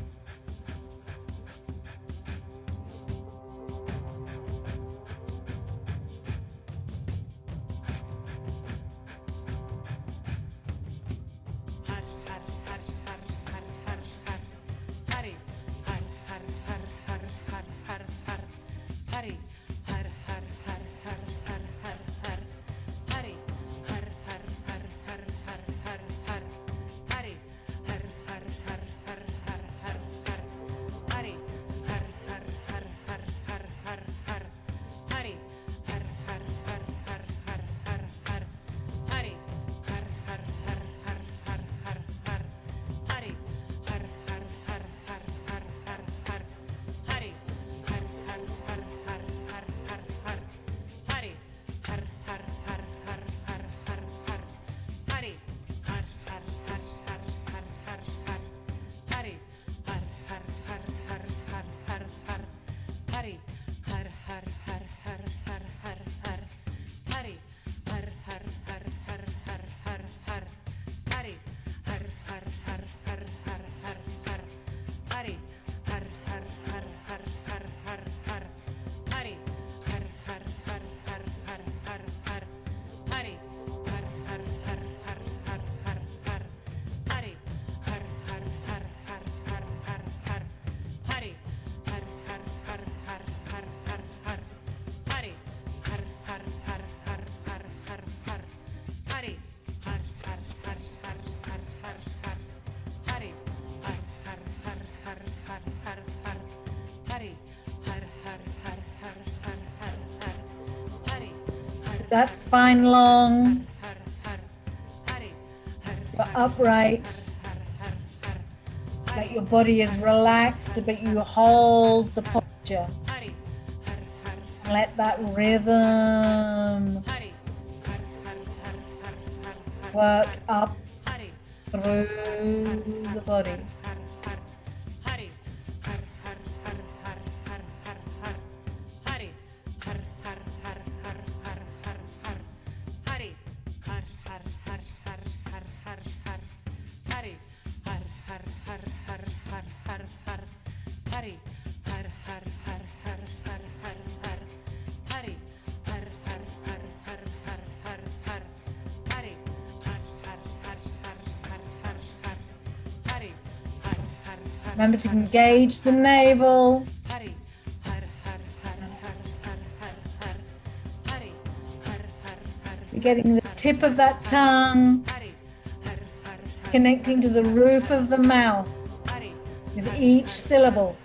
That spine long, but upright. Like your body is relaxed, but you hold the posture. Let that rhythm work up through the body. Remember to engage the navel. You're getting the tip of that tongue connecting to the roof of the mouth with each syllable.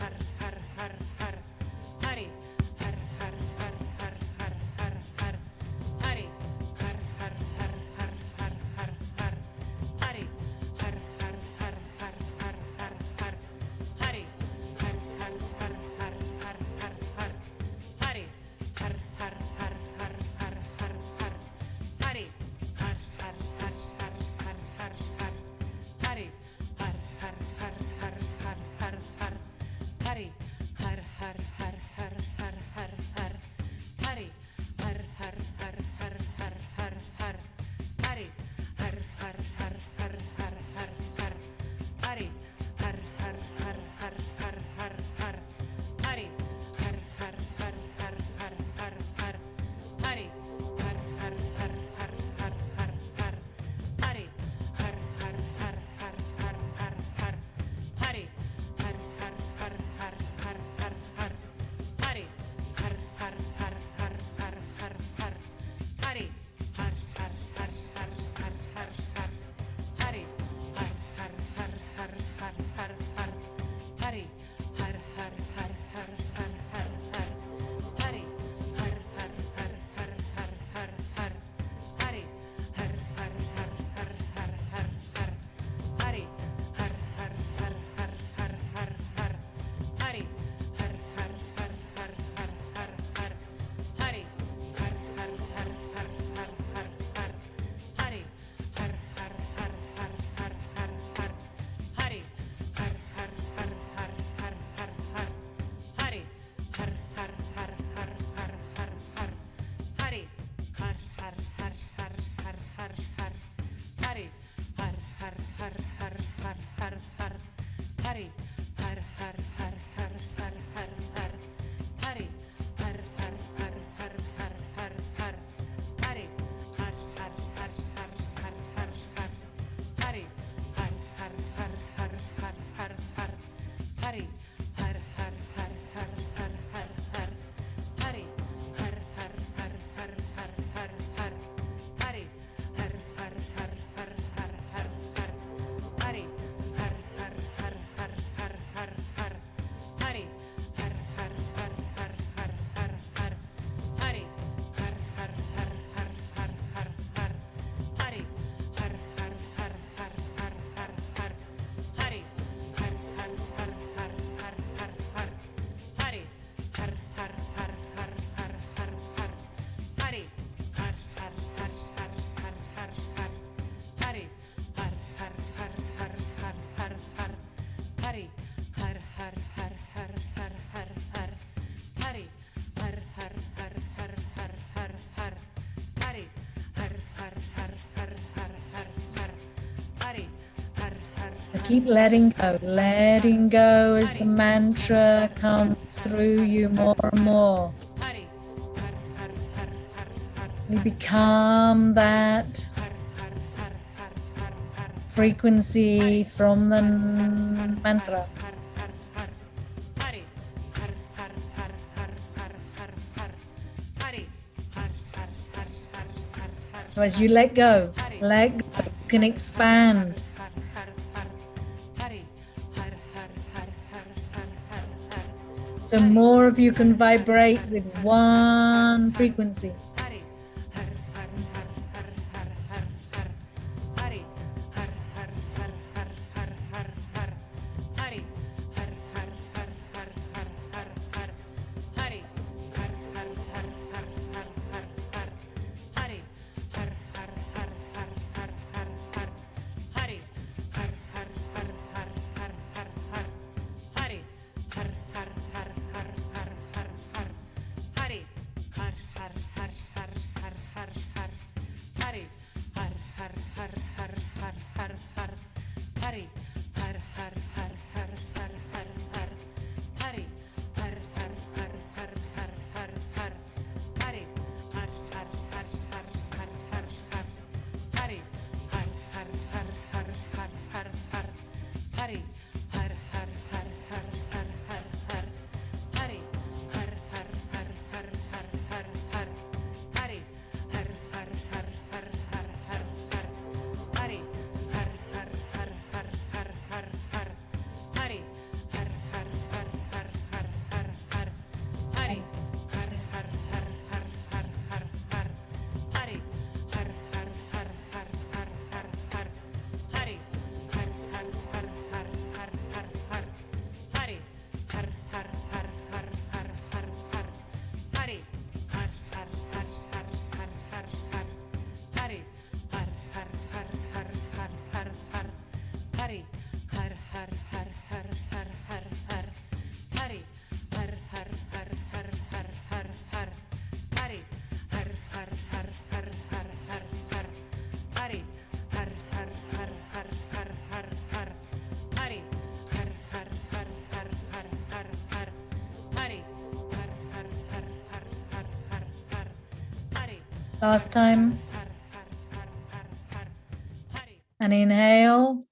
Keep letting go. Letting go as the mantra comes through you more and more. You become that frequency from the mantra. So as you let go, you can expand. So more of you can vibrate with one frequency. Last time. And inhale.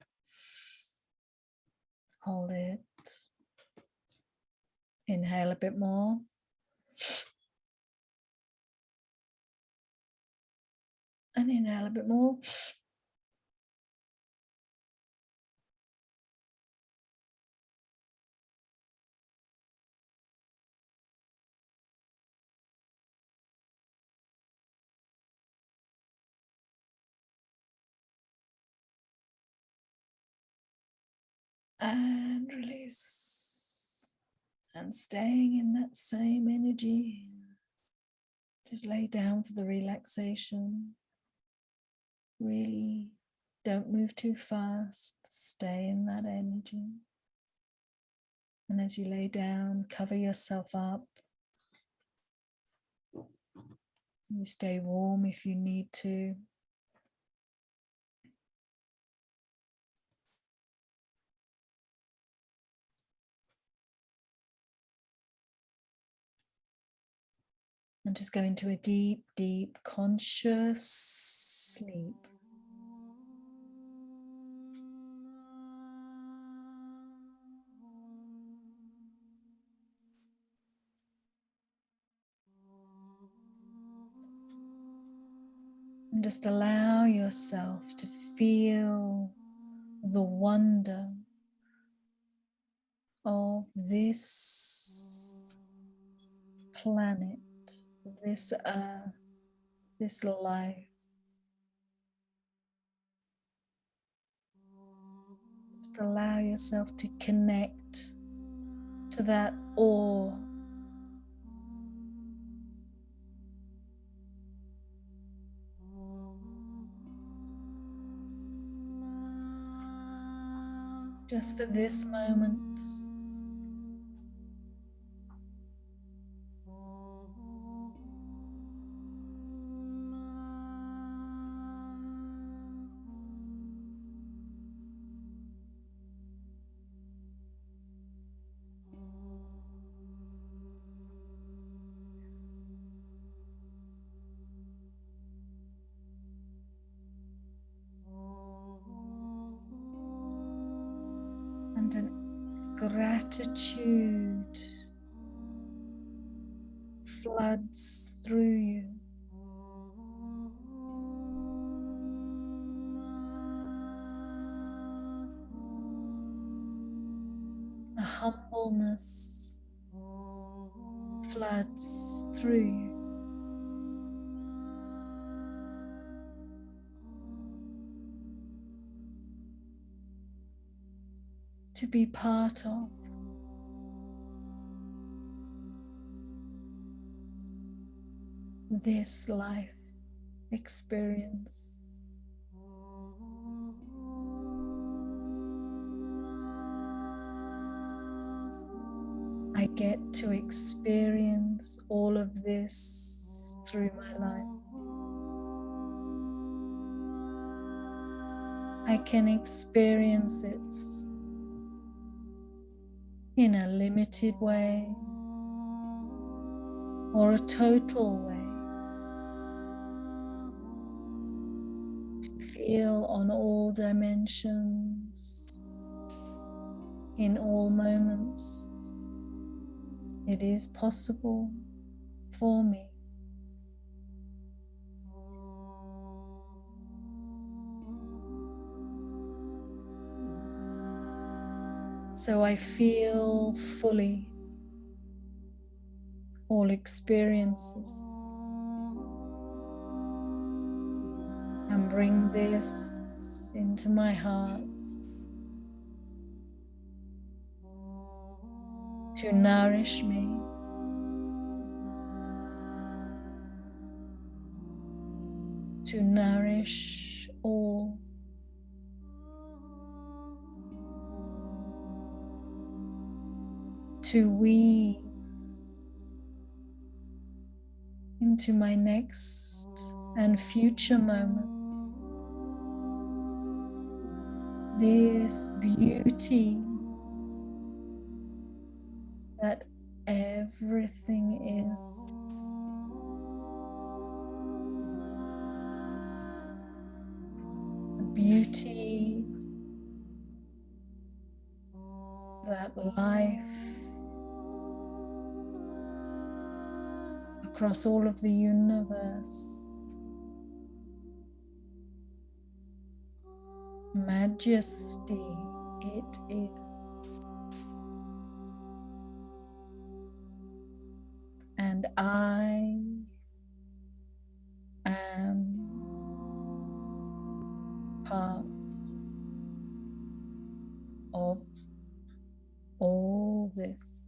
Hold it. Inhale a bit more. And inhale a bit more. And release. And staying in that same energy. Just lay down for the relaxation. Really don't move too fast. Stay in that energy. And as you lay down, cover yourself up. You stay warm if you need to. And just go into a deep, deep conscious sleep. And just allow yourself to feel the wonder of this planet, this earth, this life. Just allow yourself to connect to that awe. Just for this moment. And an gratitude floods through you. A humbleness floods through you. To be part of. This life experience. I get to experience all of this through my life. I can experience it in a limited way or a total way. To feel on all dimensions, in all moments. It is possible for me. So I feel fully all experiences and bring this into my heart to nourish me, to nourish all. To weave into my next and future moments this beauty that everything is. beauty, that life across all of the universe. Majesty it is. And I am part of all this.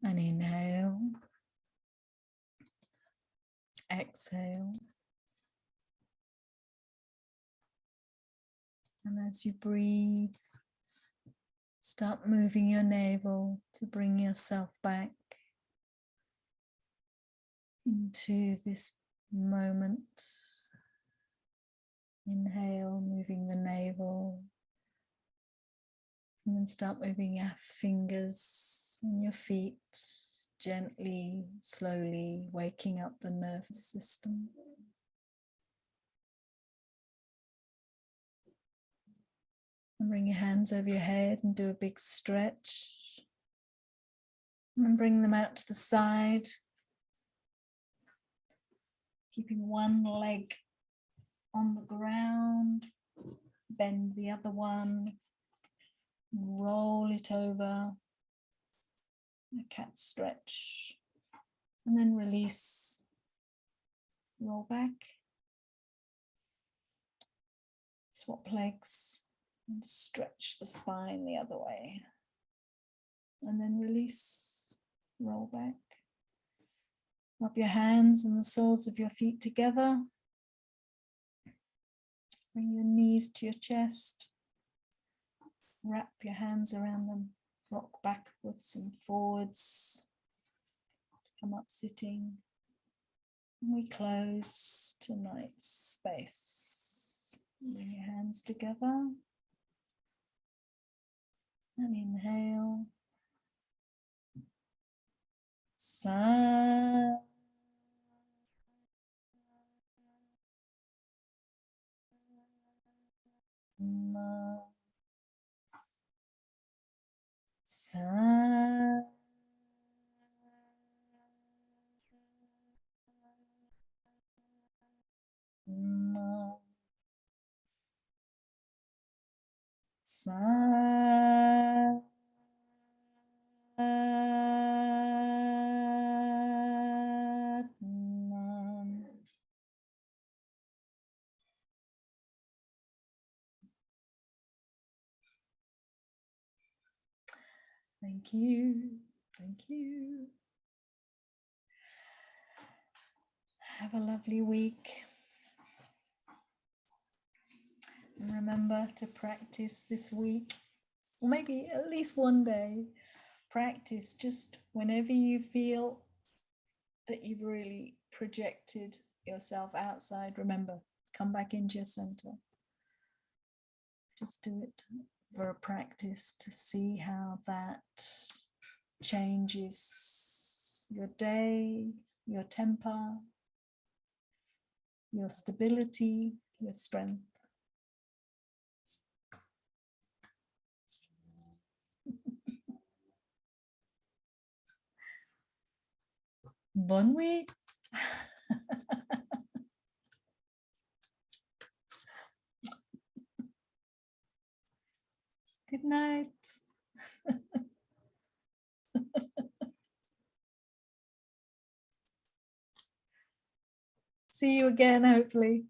And inhale, exhale. And as you breathe, start moving your navel to bring yourself back into this moment. Inhale, moving the navel. And then start moving your fingers and your feet gently, slowly, waking up the nervous system. And bring your hands over your head and do a big stretch. And then bring them out to the side. Keeping one leg on the ground. Bend the other one. Roll it over. A cat stretch. And then release. Roll back. Swap legs. And stretch the spine the other way. And then release. Roll back. Rub your hands and the soles of your feet together. Bring your knees to your chest. Wrap your hands around them. Rock backwards and forwards. Come up sitting. And we close tonight's space. Bring your hands together. And inhale. Sa. Na. Sa. Na. Sa. Thank you. Thank you. Have a lovely week. And remember to practice this week, or maybe at least one day. Practice just whenever you feel that you've really projected yourself outside. Remember, come back into your center. Just do it for a practice to see how that changes your day, your temper, your stability, your strength. Bonne nuit. Good night. See you again, hopefully.